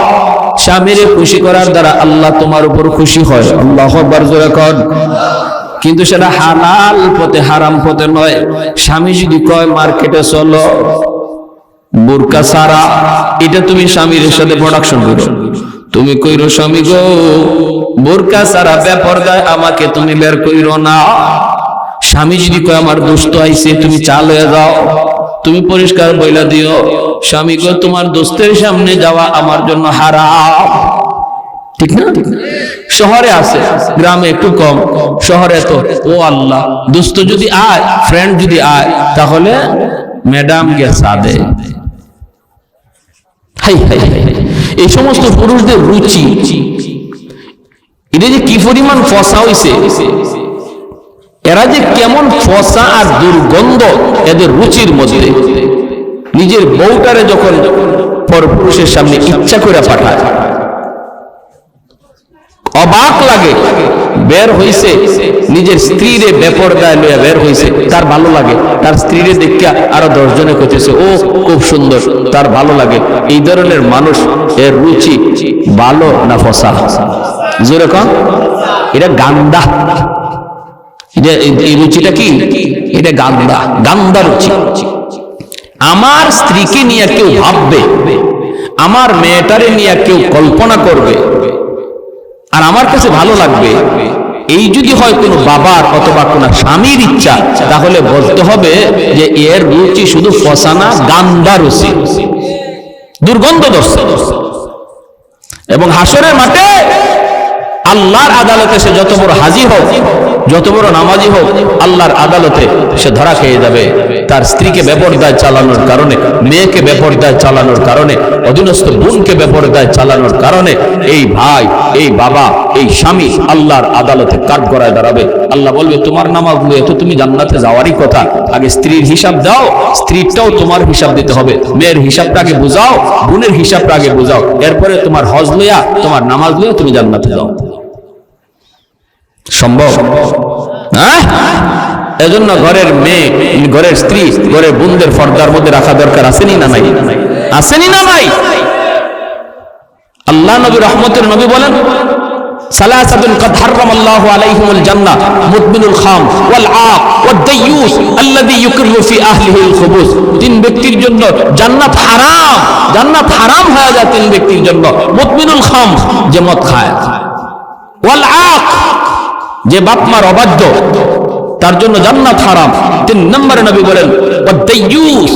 স্বামীর খুশি করার দ্বারা আল্লাহ তোমার উপর খুশি হয়। আল্লাহু আকবার জোরে কর। কিন্তু সেটা হালাল পথে, হারাম পথে নয়। স্বামী যদি কয় মার্কেটে চলো বোরকা ছাড়া, এটা তুমি স্বামীর সাথে প্রোডাকশন করো। তুমি কইরো স্বামী গো বোরকা ছাড়া বেপরদায় আমাকে তুমি বের কইরো না। স্বামী যদি কয় আমার দোস্ত আইছে তুমি চাল হয়ে যাও, তুমি পরিষ্কার বইলা দিও স্বামী গো তোমার দোস্তের সামনে যাওয়া আমার জন্য হারাম। ঠিক না? শহরে আছে, গ্রামে একটু কম, শহরে তো ও আল্লাহ, দোস্ত যদি আয়, ফ্রেন্ড যদি আয়, তাহলে ম্যাডাম কে সাদে। এই সমস্ত পুরুষদের রুচি, এটা যে কি পরিমাণ ফসা হইছে, এরা যে কেমন ফসা আর দুর্গন্ধ এদের রুচির মধ্যে। নিজের বউটারে যখন পরপুরুষের সামনে ইচ্ছা করে পাঠায়, অবাক লাগে। বের হইছে নিজের স্ত্রীরে বেপরদায় লইয়া বের হইছে, তার ভালো লাগে, তার স্ত্রীরে দেখিয়া আরো 10 জনে কইতেছে ও খুব সুন্দর, তার ভালো লাগে। এই ধরনের মানুষ এর রুচি ভালো না ফসা? জোরে কম। এটা গান্দা, এই রুচিটা কি? এটা গান্দা রুচি। আমার স্ত্রীকে নিয়ে কেউ ভাববে, আমার মেয়েটারে নিয়ে কেউ কল্পনা করবে, আর আমার কাছে ভালো লাগবে, এই যদি হয় কোনো বাবার অথবা কোনো স্বামীর ইচ্ছা, তাহলে বলতে হবে যে এর রুচি শুধু ফসানা, গান্দা রুচি, দুর্গন্ধদর্শ। এবং হাসরের মাঠে আল্লাহর আদালতে সে যত বড় হাজি হোক, যত বড় নামাজি হোক, আল্লাহর আদালতে সে ধরা খেয়ে যাবে তার স্ত্রীকে বেপরদায় চালানোর কারণে, মেয়েকে বেপরদায় চালানোর কারণে, অধীনস্থ বোনকে বেপরদায় চালানোর কারণে। এই ভাই, এই বাবা, এই স্বামী আল্লাহর আদালতে কাঠগড়ায় দাঁড়াবে। আল্লাহ বলবে তোমার নামাজ লইয়া তো তুমি জান্নাতে যাওয়ারই কথা, আগে স্ত্রীর হিসাব দাও, স্ত্রীরটাও তোমার হিসাব দিতে হবে। মেয়ের হিসাবটা আগে বুঝাও, বোনের হিসাবটা আগে বুঝাও, এরপরে তোমার হজ লইয়া, তোমার নামাজ লইয়া তুমি জান্নাতে যাও। সম্ভব? এজন্য ঘরের মেয়ে, ঘরের স্ত্রী, ঘরের বোনদের পর্দার মধ্যে রাখা দরকার। আসেনি না নাই? আসেনি না নাই? আল্লাহ নবী রহমতের নবী বলেন, সালাসাতুন কাদ হারামাল্লাহু আলাইহিমুল জান্নাহ মুদমিনুল খাম ওয়াল আক ওয়াদ দাইয়ুস আল্লাযী ইউকিরু ফি আহলিহিল খুবুস। তিন ব্যক্তির জন্য জান্নাত হারাম, জান্নাত হারাম হয়ে যায় তিন ব্যক্তির জন্য। মুদমিনুল খাম, যে মদ খায়, ওয়াল আক, যে বাপ মার অবাধ্য, তার জন্য জান্নাত হারাম। তিন নম্বরে নবী বলেন ওয়াদ দাইয়ুস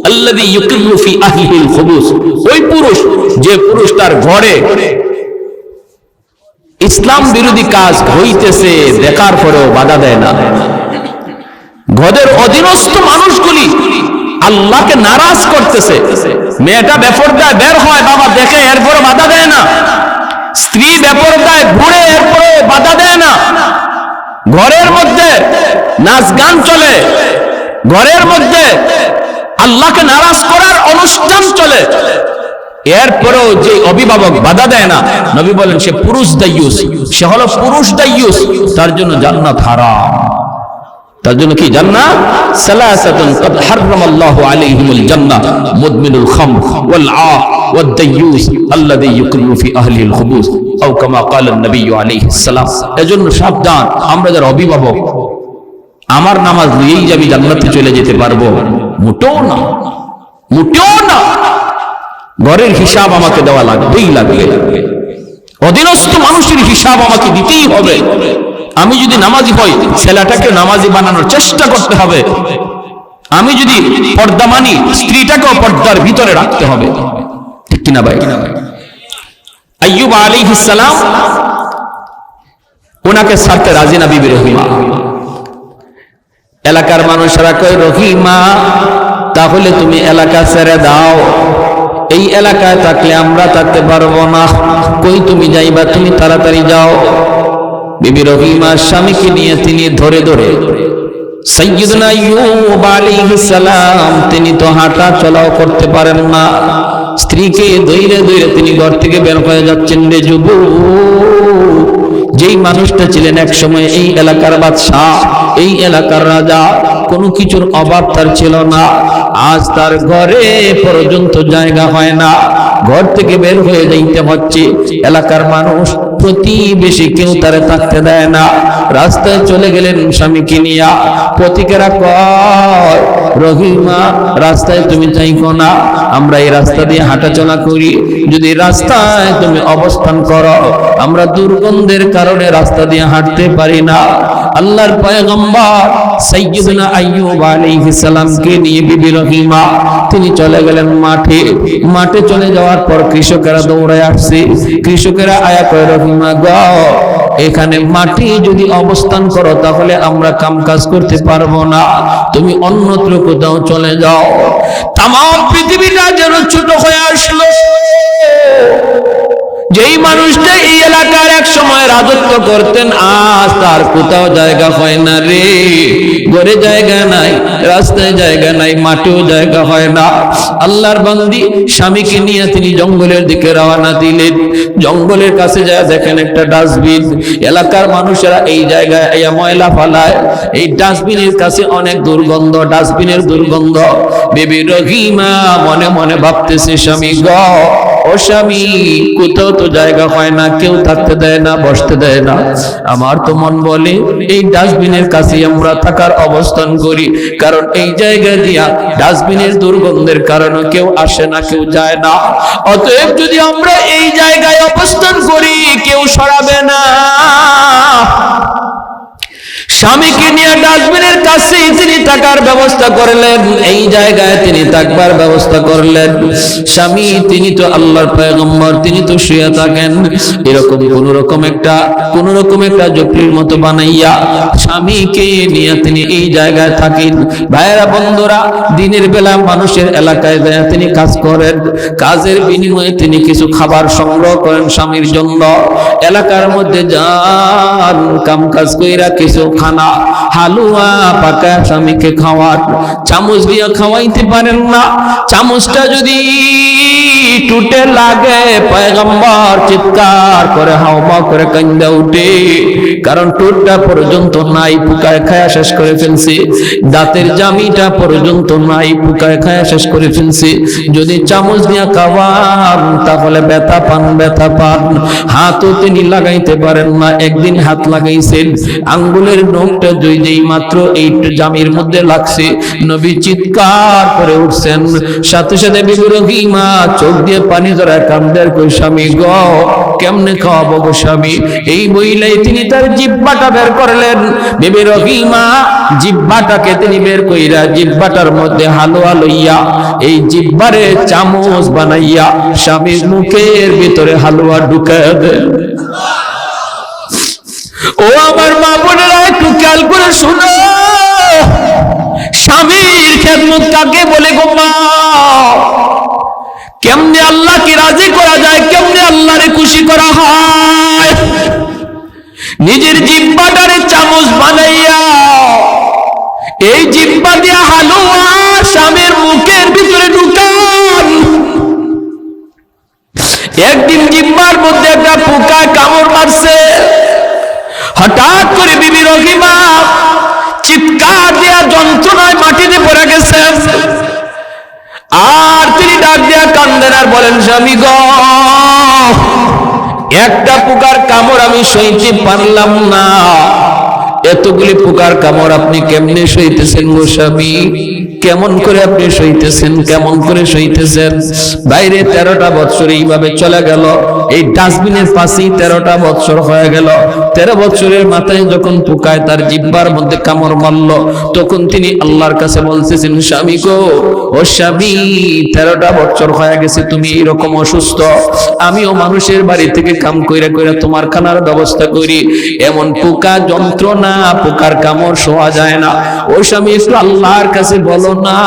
আল্লাযী ইউকিরু ফি আহলিহিল খুবুস, ওই পুরুষ যে পুরুষ তার ঘরে ইসলাম বিরোধী কাজ হইতেছে দেখার পরেও বাধা দেয় না। ঘরের অধীনস্থ মানুষগুলি আল্লাহকে নারাজ করতেছে, মেয়েটা বেপরদায় বের হয়, বাবা দেখে, এরপরে বাধা দেয় না। স্ত্রী বেপরদায় ঘুরে, এরপরে বাধা দেয় না। ঘরের মধ্যে নাচ গান চলে, ঘরের মধ্যে আল্লাহকে নারাজ করার অনুষ্ঠান চলে, এরপরেও যে অভিভাবক বাধা দেয় না, নবী বলেন সে পুরুষ দাইয়ুস, সে হলো পুরুষ দাইয়ুস, তার জন্য জান্নাত হারাম। তার জন্য কি জান্নাত? সালাসাতুন কাদ হারামাল্লাহু আলাইহিমুল জান্নাহ মুদমিনুল খামর ওয়াল আক ওয়াদ দাইয়ুস আল্লাযী ইউকিরু ফি আহলিহিল খুবুস আও কামা ক্বালা নবী আলাইহিস সালাম। এজন্য সাবধান, আমরা যারা অভিভাবক, আমার নামাজ নিয়েই যাবি জান্নাতে চলে যেতে পারবো? মোটেও না, মোটেও না। ঘরের হিসাব আমাকে দেওয়া লাগবেই লাগবে, অধীনস্থ মানুষের হিসাব আমাকে দিতেই হবে। আমি যদি নামাজি হই, ছেলেটাকে নামাজি বানানোর চেষ্টা করতে হবে। আমি যদি পর্দা মানি, স্ত্রীটাকেও পর্দার ভিতরে রাখতে হবে, ঠিক কিনা ভাই? আইয়ুব আলাইহিস সালাম, ওনাকে ছাড়তে রাজি না বিবি রহিমা। এলাকার মানুষরা কয়, রহিমা তাহলে তুমি এলাকা ছেড়ে দাও, এই এলাকায় থাকলে আমরা থাকতে পারবো না, কই তুমি যাইবা, তুমি তাড়াতাড়ি যাও। বিবি রহিমা স্বামীকে নিয়ে তিনি ধরে ধরে, সাইয়্যিদুনা আইয়ুব আলাইহিস সালাম তিনি তো হাঁটা চলাও করতে পারেন না, স্ত্রীকে ধইরে ধইরে তিনি ঘর থেকে বের হয়ে যাচ্ছেন। রে যুবক, যেই মানুষটা ছিলেন এক সময় এই এলাকার বাদশাহ, এই এলাকার রাজা, কোনো কিছুর অভাব তার ছিল না, আজ তার ঘরে পর্যন্ত জায়গা হয় না, ঘর থেকে বের হয়ে যাইতে হচ্ছে। এলাকার মানুষ, প্রতিবেশী কেউ তারে থাকতে দেয় না। রাস্তায় চলে গেলেন স্বামীকে নিয়া। প্রতিকেরা কয়, রহিমা রাস্তায় তুমি যাইকো না, আমরা এই রাস্তা দিয়ে হাঁটাচলা করি, যদি রাস্তায় তুমি অবস্থান করো, আমরা দুর্গন্ধের কারণে রাস্তা দিয়ে হাঁটতে পারি না। আল্লাহর পয়গম্বর সাইয়্যিদুনা আইয়ুব আলাইহিস সালামকে নিয়ে বিবি রহিমা তিনি চলে গেলেন মাঠে। মাঠে চলে যাওয়ার পর কৃষকেরা দৌড়ায় আসছে। কৃষকেরা আয়া কয়, রহিমা গো, এখানে মাটি যদি অবস্থান করো তাহলে আমরা কাম কাজ করতে পারবো না, তুমি অন্যত্র কোথাও চলে যাও। তাম পৃথিবীটা যেন ছোট হয়ে আসলো। যেই মানুষটা এই এলাকার এক সময় রাজত্ব করতেন, আজ তার কোথাও জায়গা হয় না রে। ঘরে জায়গা নাই, রাস্তায় জায়গা নাই, মাঠেও জায়গা হয় না। আল্লাহর বান্দি স্বামীকে নিয়ে তিনি জঙ্গলের দিকে রওনা দিলেন। জঙ্গলের কাছে যায় দেখেন একটা ডাস্টবিন। এলাকার মানুষেরা এই জায়গায় ময়লা ফালায়, এই ডাস্টবিনের কাছে অনেক দুর্গন্ধ, ডাস্টবিনের দুর্গন্ধ। বিবি রহিমা মনে মনে ভাবতেছে, স্বামী গো, ও স্বামী, কোথাও তো জায়গা হয় না, কেউ থাকতে দেয় না, বসতে দেয় না। আমার তো মন বলে এই ডাস্টবিনের কাছে আমরা থাকার অবস্থান করি, কারণ এই জায়গা দিয়া ডাস্টবিনের দুর্গন্ধের কারণে কেউ আসে না, কেউ যায় না। অতএব যদি আমরা এই জায়গায় অবস্থান করি, কেউ সরাবে না। স্বামীকে নিয়ে ডাস্টবিনের কাছে তিনি থাকার ব্যবস্থা করলেন, এই জায়গায় তিনি থাকবার ব্যবস্থা করলেন। স্বামী তিনি তো আল্লাহর পয়গম্বর, তিনি তো শুয়ে থাকেন। এরকম কোন রকম একটা ঝুপড়ির মতো বানাইয়া স্বামীকে নিয়ে তিনি এই জায়গায় থাকেন। ভাইয়েরা বন্ধুরা, দিনের বেলা মানুষের এলাকায় যায় তিনি কাজ করেন, কাজের বিনিময়ে তিনি কিছু খাবার সংগ্রহ করেন স্বামীর জন্য। এলাকার মধ্যে যান, কাম কাজ কইরা কিছু খান, মানা, হালুয়া পাকা স্বামীকে খাওয়ার, চামচ দিয়ে খাওয়াইতে পারেন না। চামচটা যদি টুটে লাগে পয়গম্বর চিৎকার করে হাওমা করে কান্দা উঠে, কারণ টুটটা পর্যন্ত নাই, পোকায় খায়া শেষ করে ফেলছে। দাঁতের জামিটা পর্যন্ত নাই, পোকায় খায়া শেষ করে ফেলছে। যদি চামচ দিয়ে খাওয়ান তাহলে ব্যথা পান, ব্যথা পান। হাতও তিনি লাগাইতে পারেন না। একদিন হাত লাগাইছেন, আঙ্গুলের নখটা যেই মাত্র এই জামির মধ্যে লাগছে, নবী চিৎকার করে উঠছেন। সাথে সাথে বিবি রহিমা চোখ দিয়ে পানি ধরায় কান্দের, কই স্বামী গো কেমনে খাওয়াবো গো স্বামী। এই বইলাই তিনি তার জিহ্বাটা বের করলেন। বিবি রহিমা জিহ্বাটাকে তিনি বের কইরা জিহ্বাটার মধ্যে হালুয়া লইয়া এই জিহ্বারে চামচ বানাইয়া স্বামীর মুখের ভিতরে হালুয়া ঢুকায় দেন। ও আমার মা বোনেরা, একটু খেয়াল করে শুনো, স্বামীর খেদমত কাকে বলে গো মা? কেমনে আল্লাহকে রাজি করা যায়, কেমনে আল্লাহরে খুশি করা হয়? নিজের জিহ্বাটারে চামচ বানাইয়া এই জিহ্বা দিয়া হালুয়া স্বামীর মুখের ভিতরে ঢুকান। একদিন জিহ্বার মধ্যে একটা পোকা কামড় মারছে। হঠাৎ করে বিবি রহিমা চিৎকার দিয়া যন্ত্রণায় মাটিতে পড়ে গেছে। আর তিনি ডাক দিয়া কান্দেন আর বলেন, স্বামী গো একটা পোকার কামড় আমি সইতে পারলাম না, এতগুলি পোকার কামড় আপনি কেমনে সইতেছেন গো স্বামী? কেমন করে আপনি সইতেছেন, কেমন করে সইতেছেন? বাইরে 13টা বছর এইভাবে চলে গেল, এই ডাস্টবিনের পাশেই 13টা বছর হয়ে গেল। 13 বছরের মাথায় যখন পোকায় তার জিহ্বার মধ্যে কামড় মারল, তখন তিনি আল্লাহর কাছে বলতেছেন, স্বামী গো ও স্বামী 13টা বছর হয়ে গেছে তুমি এইরকম অসুস্থ, আমিও মানুষের বাড়ি থেকে কাম কইরা কইরা তোমার খানার ব্যবস্থা করি, এমন পোকা যন্ত্রণা, পোকার কামড় শোয়া যায় না। ও স্বামী একটু আল্লাহর কাছে বলো না,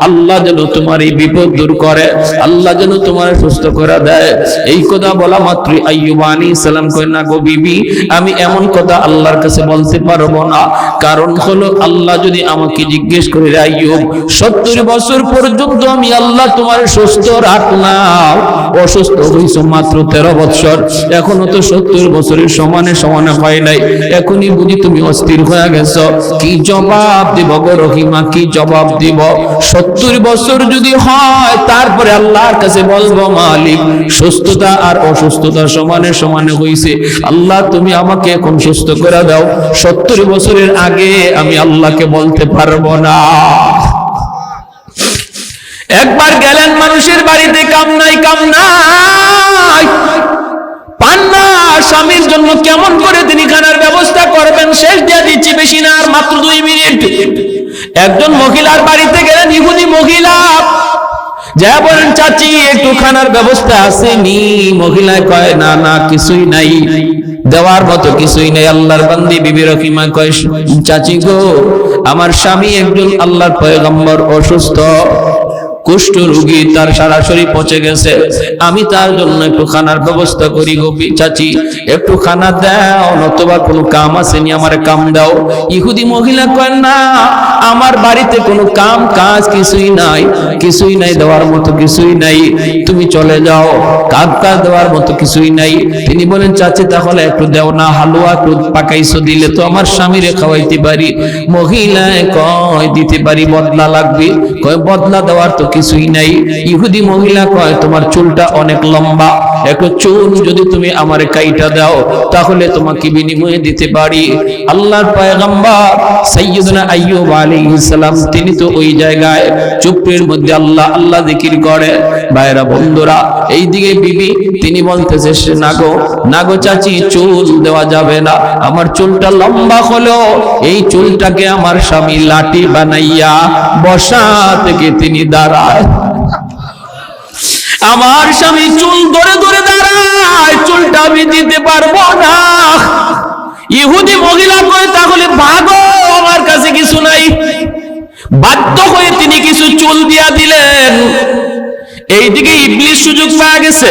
আল্লাহ যেন তোমার এই বিপদ দূর করে, আল্লাহ যেন তোমার সুস্থ করে দেয়। এই কথা বলা মাত্র আইয়ুব আলাইহিস সালাম কই, না গো বিবি, আমি এমন কথা আল্লাহর কাছে বলতে পারবো না। কারণ হলো আল্লাহ যদি আমাকে জিজ্ঞেস করে, আইয়ুব 70 বছর পর্যন্ত আমি আল্লাহ তোমার সুস্থ রাখলাম, অসুস্থ হইছো মাত্র 13 বছর, এখনো তো 70 বছরের সমানে সমানে হয় নাই, এখনই বুঝি তুমি অস্থির হয়ে গেছো। কি জবাব দিব গো রহিমা, কি জবাব দিব? 70 বছর যদি হয় তারপরে আল্লাহর কাছে বলবো, মালিক সুস্থতা আর অসুস্থতা সমানে সমানে হইছে, আল্লাহ তুমি আমাকে এখন সুস্থ করে দাও। 70 বছরের আগে আমি আল্লাহকে বলতে পারবো না। একবার গেলেন মানুষের বাড়িতে, কাম নাই কাম নাই, পান না। স্বামীর জন্য কেমন করে তিনি খানার ব্যবস্থা করবেন, শেষ দিয়ে দিচ্ছি, বেশি না আর মাত্র 2 মিনিট। একজন মহিলার বাড়িতে গেলেন, ইহুদি মহিলা, যা বলেন চাচি একটু খানার ব্যবস্থা আসেনি? মহিলায় কয়, না না কিছুই নাই, দেওয়ার মতো কিছুই নেই। আল্লাহর বান্দি বিবি রহিমা কয়, চাচি গো আমার স্বামী একজন আল্লাহর পয়গম্বর অসুস্থ, কুষ্ঠ রোগী, তার সারা শরীর পচে গেছে, আমি তার জন্য একটু খানার ব্যবস্থা করি গো চাচি, একটু খানা দাও, নতুবা কোনো কাম আসেনি আমার কাম দাও। ইহুদি মহিলা কয়, না আমার বাড়িতে কোনো কাম কাজ কিছুই নাই, কিছুই নাই, দেওয়ার মতো কিছুই নাই, তুমি চলে যাও, কাজ কাজ দেওয়ার মতো কিছুই নাই। তিনি বলেন, চাচি তাহলে একটু দেও না, হালুয়া একটু পাকাইছো, দিলে তো আমার স্বামীরে খাওয়াইতে পারি। মহিলায় কয়, দিতে পারি, বদলা লাগবে। কয়, বদলা দেওয়ার তো কিছুই নাই। ইহুদি মহিলা কয়, তোমার চুলটা অনেক লম্বা, একটু চুল যদি তুমি আমারে কাইটা দাও তাহলে তোমাকে বিনিময়ে দিতে পারি। আল্লাহর পয়গম্বর সাইয়্যিদুনা আইয়ুব আলাইহিস সালাম তিনি তো ওই জায়গায় চুপের মধ্যে আল্লাহ আল্লাহ জিকির করে। ভাইরা বন্ধুরা, এইদিকে বিবি তিনি বলতেছে, না গো চাচি চুল দেওয়া যাবে না, আমার চুলটা লম্বা হলো, এই চুলটাকে আমার স্বামী লাঠি বানাইয়া বসা থেকে তিনি দাঁড়ায়, আমার স্বামী চুল ধরে ধরে দাঁড়ায়, চুলটা আমি দিতে পারবো না। ইহুদি মহিলা কয়, তাহলে ভাগো, আমার কাছে কিছু নাই। বাধ্য হয়ে তিনি কিছু চুল দিয়া দিলেন। এইদিকে ইবলিস সুযোগ পেয়ে গেছে।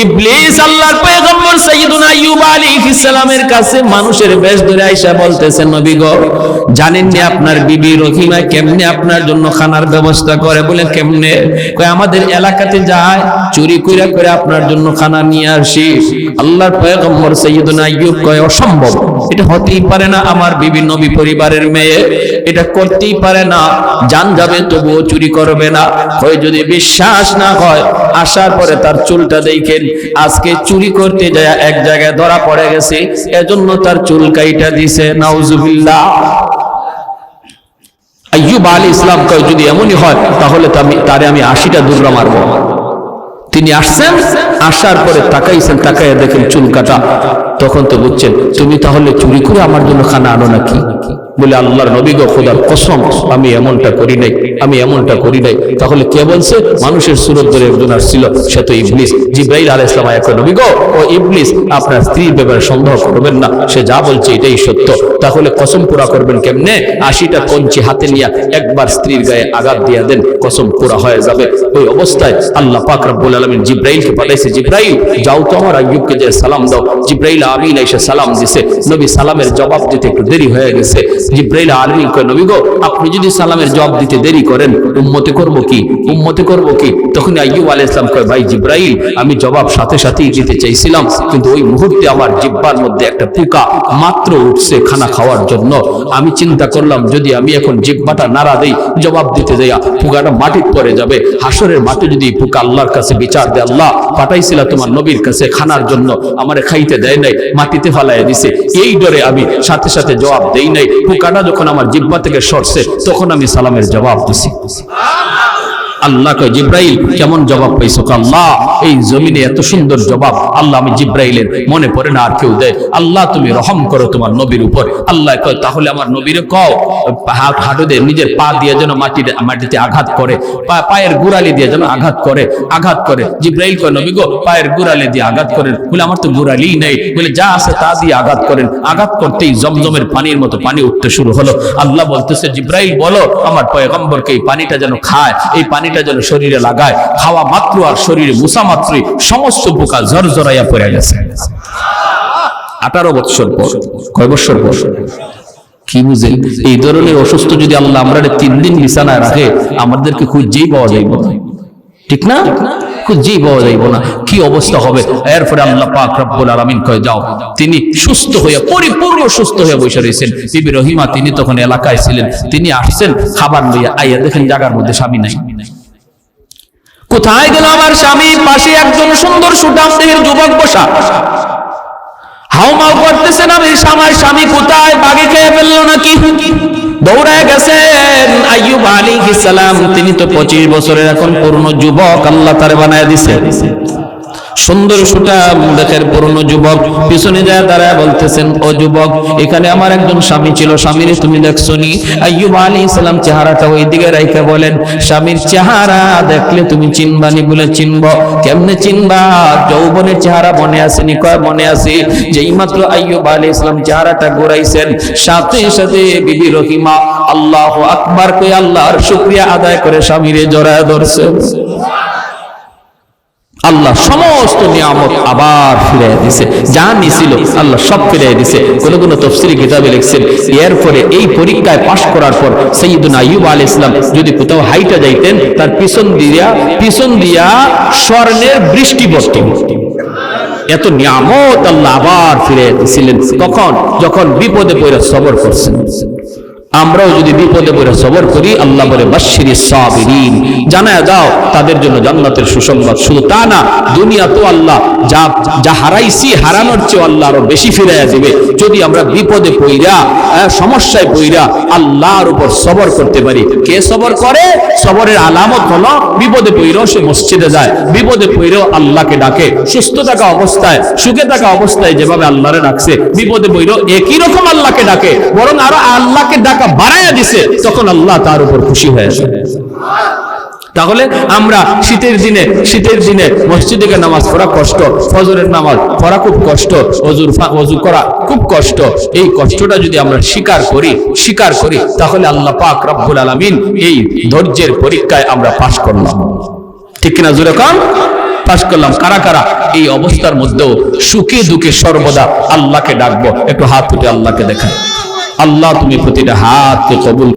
ইবলিস আল্লাহর পয়গম্বর পয়গম্বর সাইয়্যিদুনা আইয়ুব আলাইহিস সালামের কাছে মানুষের বেশ ধরে আয়েশা বলতেছেন, নবী গো, জানেন না আপনার বিবি রহিমা কেমনে আপনার জন্য খানার ব্যবস্থা করে? বলে কেমনে? কয় আমাদের এলাকাতে যায়, চুরি কইরা করে আপনার জন্য খানা নিয়ে আসি। আল্লাহর পয়গম্বর সাইয়্যিদুনা আইয়ুব কয় অসম্ভব, এটা হতেই পারে না, আমার বিবি নবী পরিবারের মেয়ে, এটা করতেই পারে না, জান যাবে তবুও চুরি করবে না। কয় যদি বিশ্বাস না হয় আসার পরে তার চুলটা দেখেন, আজকে চুরি করতে যায় এক জায়গায় ধরা পড়ে গেছে, এজন্য তার চুল কাইটা দিছে। নাউজুবিল্লাহ। আইয়ুব আলাইহিস সালাম কয় যদি এমনই হয় তাহলে তারে আমি 80টা দুর্রা মারবো। তিনি আসছেন, আসার পরে তাকাইছেন, তাকাইয়া দেখেন চুল কাটা। তখন তো বুঝছেন তুমি তাহলে চুরি করে আমার জন্য খানা আনো নাকি? বলে আল্লাহর নবী গো, খোদার কসম আমি এমনটা করি নাই, আমি এমনটা করি নাই। তাহলে কে বলছে? মানুষের সুরত ধরে একজন আসছিল, সে তো ইবলিস। জিবরাইল আলাইহিস সালাম আয়া কয়, নবী গো, ও ইবলিস, আপনার স্ত্রীর ব্যাপারে সন্দেহ করবেন না, সে যা বলছে এটাই সত্য। তাহলে কসম পুরা করবেন কেমনে? 80টা কঞ্চি হাতে নিয়ে একবার স্ত্রীর গায়ে আঘাত দিয়ে দেন, কসম পুরা হয়ে যাবে। ওই অবস্থায় আল্লাহ পাক রব্বুল আলামিন জিবরাইলকে পাঠাইছে, জিবরাইল যাও তো আমার আইয়ুবকে যে সালাম দাও। জিবরাইল আমিন এসে সালাম দিছে। নবী সালামের জবাব দিতে একটু দেরি হয়ে গেছে। জিবরাইল আলামিন কয়, নবী গো, আপনি যদি সালামের জবাব দিতে দেরি করেন উম্মতে করব কি, উম্মতে করব কি? তখন আইয়ুব আলাইহিস সালাম কয়, ভাই জিবরাইল, আমি জবাব সাথে সাথেই দিতে চাইছিলাম, কিন্তু ওই মুহূর্তে আমার জিহ্বার মধ্যে একটা পোকা মাত্র উঠছে খানা খাওয়ার জন্য। আমি চিন্তা করলাম যদি আমি এখন জিহ্বাটা নাড়া দেই, জবাব দিতে যাইয়া পোকাটা মাটিতে পড়ে যাবে। হাসরের মাঠে যদি পোকা আল্লাহর কাছে বিচার দেয়, আল্লাহ পাঠাইছিল তোমার নবীর কাছে খানার জন্য, আমারে খাইতে দেয় নাই, মাটিতে ফালাইয়া দিছে, এই ডরে আমি সাথে সাথে জবাব দেই নাই। পোকাটা যখন আমার জিহ্বা থেকে সরছে তখন আমি সালামের জবাব দিছি। আল্লাহ কয়, জিবরাইল কেমন জবাব পাইছো? আল্লাহ এই জমিনে এত সুন্দর জবাব আল্লাহ আমি জিবরাইলের মনে পড়ে না আর কেউ দেয়। আল্লাহ তুমি রহম করো তোমার নবীর উপর। আল্লাহ কয়, তাহলে আমার নবীরে কও হাঁটু দিয়ে নিজের পা দিয়ে যেন মাটিতে আঘাত করে, পায়ের গুড়ালি দিয়ে যেন আঘাত করে। জিবরাইল কয়, নবী গো, পায়ের গুড়ালি দিয়ে আঘাত করেন। বলে আমার তো গুড়ালি নেই। বলে যা আছে তা দিয়ে আঘাত করেন। আঘাত করতেই জমজমের পানির মতো পানি উঠতে শুরু হলো। আল্লাহ বলতেছে, জিবরাইল বলো আমার পয়গম্বরকে এই পানিটা যেন খায়, এই পানিটা যেন শরীরে লাগায়। খাওয়া মাত্র আর শরীরে মুসা মাত্রই সমস্ত পোকা ঝরঝরাইয়া পড়ে গেছে। 18 বছর পর, কয় বছর পর? কি বুঝেন? এই ধরনের অসুস্থ যদি আল্লাহ আমরা 3 দিন বিছানায় রাখে, আমাদেরকে খুঁজেই পাওয়া যাইব না, ঠিক না? খুঁজেই পাওয়া যাইব না, কি অবস্থা হবে? এরপরে আল্লাহ পাক রব্বুল আলামিন কয়, যাও। তিনি সুস্থ হয়ে, পরিপূর্ণ সুস্থ হয়ে বসে রয়েছেন। বিবি রহিমা তিনি তখন এলাকায় ছিলেন, তিনি আসছেন খাবার লইয়া, আইয়া দেখেন জায়গার মধ্যে স্বামী নাই। কোথায় গেল আমার স্বামী? পাশে একজন সুন্দর সুঠাম দেহের যুবক বসা, হাউমাউ করতেছেন, আমার স্বামী কোথায়? বাগে খেয়ে ফেললো নাকি? দৌড়ায় গেছেন আইয়ুব আলাইহিস সালাম। তিনি তো 25 বছরের এখন পূর্ণ যুবক, আল্লাহ তারে বানায় দিছে। সুন্দর সুঠাম দেহের পূর্ণ যুবক পিছনে যায় দাঁড়ায় বলতেছেন, ও যুবক, এখানে আমার একজন স্বামী ছিল, স্বামীরে তুমি দেখছো নি? আইয়ুব আলাইহিস সালাম চেহারাটা ওই দিকে রাইখা বলেন, স্বামীর চেহারা দেখলে তুমি চিনবানি? বলে চিনব। কেমনে চিনবা? যৌবনের চেহারা মনে আসেনি? কয় মনে আছে। যেই মাত্র আইয়ুব আলাইহিস সালাম চেহারাটা ঘুরাইছেন, সাথে সাথে বিবি রহিমা আল্লাহু আকবার কই আল্লাহর শুকরিয়া আদায় করে স্বামীরে জড়ায় ধরছেন। আল্লাহ সমস্ত নিয়ামত আবার ফিরিয়ে দিছে, যা নিছিল আল্লাহ সব ফিরিয়ে দিছে। কোন কোন তাফসীরি কিতাবে লিখছেন, এরপরে এই পরীক্ষায় পাশ করার পর সাইয়্যিদুনা আইয়ুব আলাইহিস সালাম যদি কোথাও হাইটা যাইতেন, তার পিছন দিয়া স্বর্ণের বৃষ্টি পড়ত। এত নিয়ামত আল্লাহ আবার ফিরিয়ে দিছিলেন। কখন? যখন বিপদে পড়ে সবর করছেন। আমরাও যদি বিপদে পড়ে সবর করি, আল্লাহ বলে বাশশিরিস সাবিরিন, জানায়া দাও তাদের জন্য জান্নাতের সুসংবাদ। শুধু তা না, দুনিয়া তো আল্লাহ যা হারাইছি, হারানোর চেয়ে আল্লাহ আরো বেশি ফিরাইয়া দিবে যদি আমরা বিপদে পইরা, সমস্যায় পইরা আল্লাহর উপর সবর করতে পারি। কে সবর করে? সবরের আলামত হলো বিপদে পইরাও সে মসজিদে যায়, বিপদে পইরাও আল্লাহকে ডাকে। সুস্থ থাকা অবস্থায়, সুখে থাকা অবস্থায় যেভাবে আল্লাহরে ডাকছে, বিপদে পইরাও একই রকম আল্লাহকে ডাকে, বরং আরো আল্লাহকে ডাকা বাড়াইয়া দিছে। তখন আল্লাহ তার উপর খুশি হয়েছে। তাহলে আমরা শীতের দিনে মসজিদে গিয়ে নামাজ পড়া কষ্ট, ফজরের নামাজ পড়া খুব কষ্ট, ওযু করা খুব কষ্ট। এই কষ্টটা যদি আমরা স্বীকার করি তাহলে আল্লাহ পাক রব্বুল আলামিন এই ধৈর্যের পরীক্ষায় আমরা পাশ করলাম। ঠিক কিনা? জোরে কোন? পাশ করলাম। কারা কারা এই অবস্থার মধ্যেও সুখে দুঃখে সর্বদা আল্লাহকে ডাকবো? একটু হাত উঠে আল্লাহকে দেখায়। আল্লাহ তুমি প্রতিটা হাতকে কবুল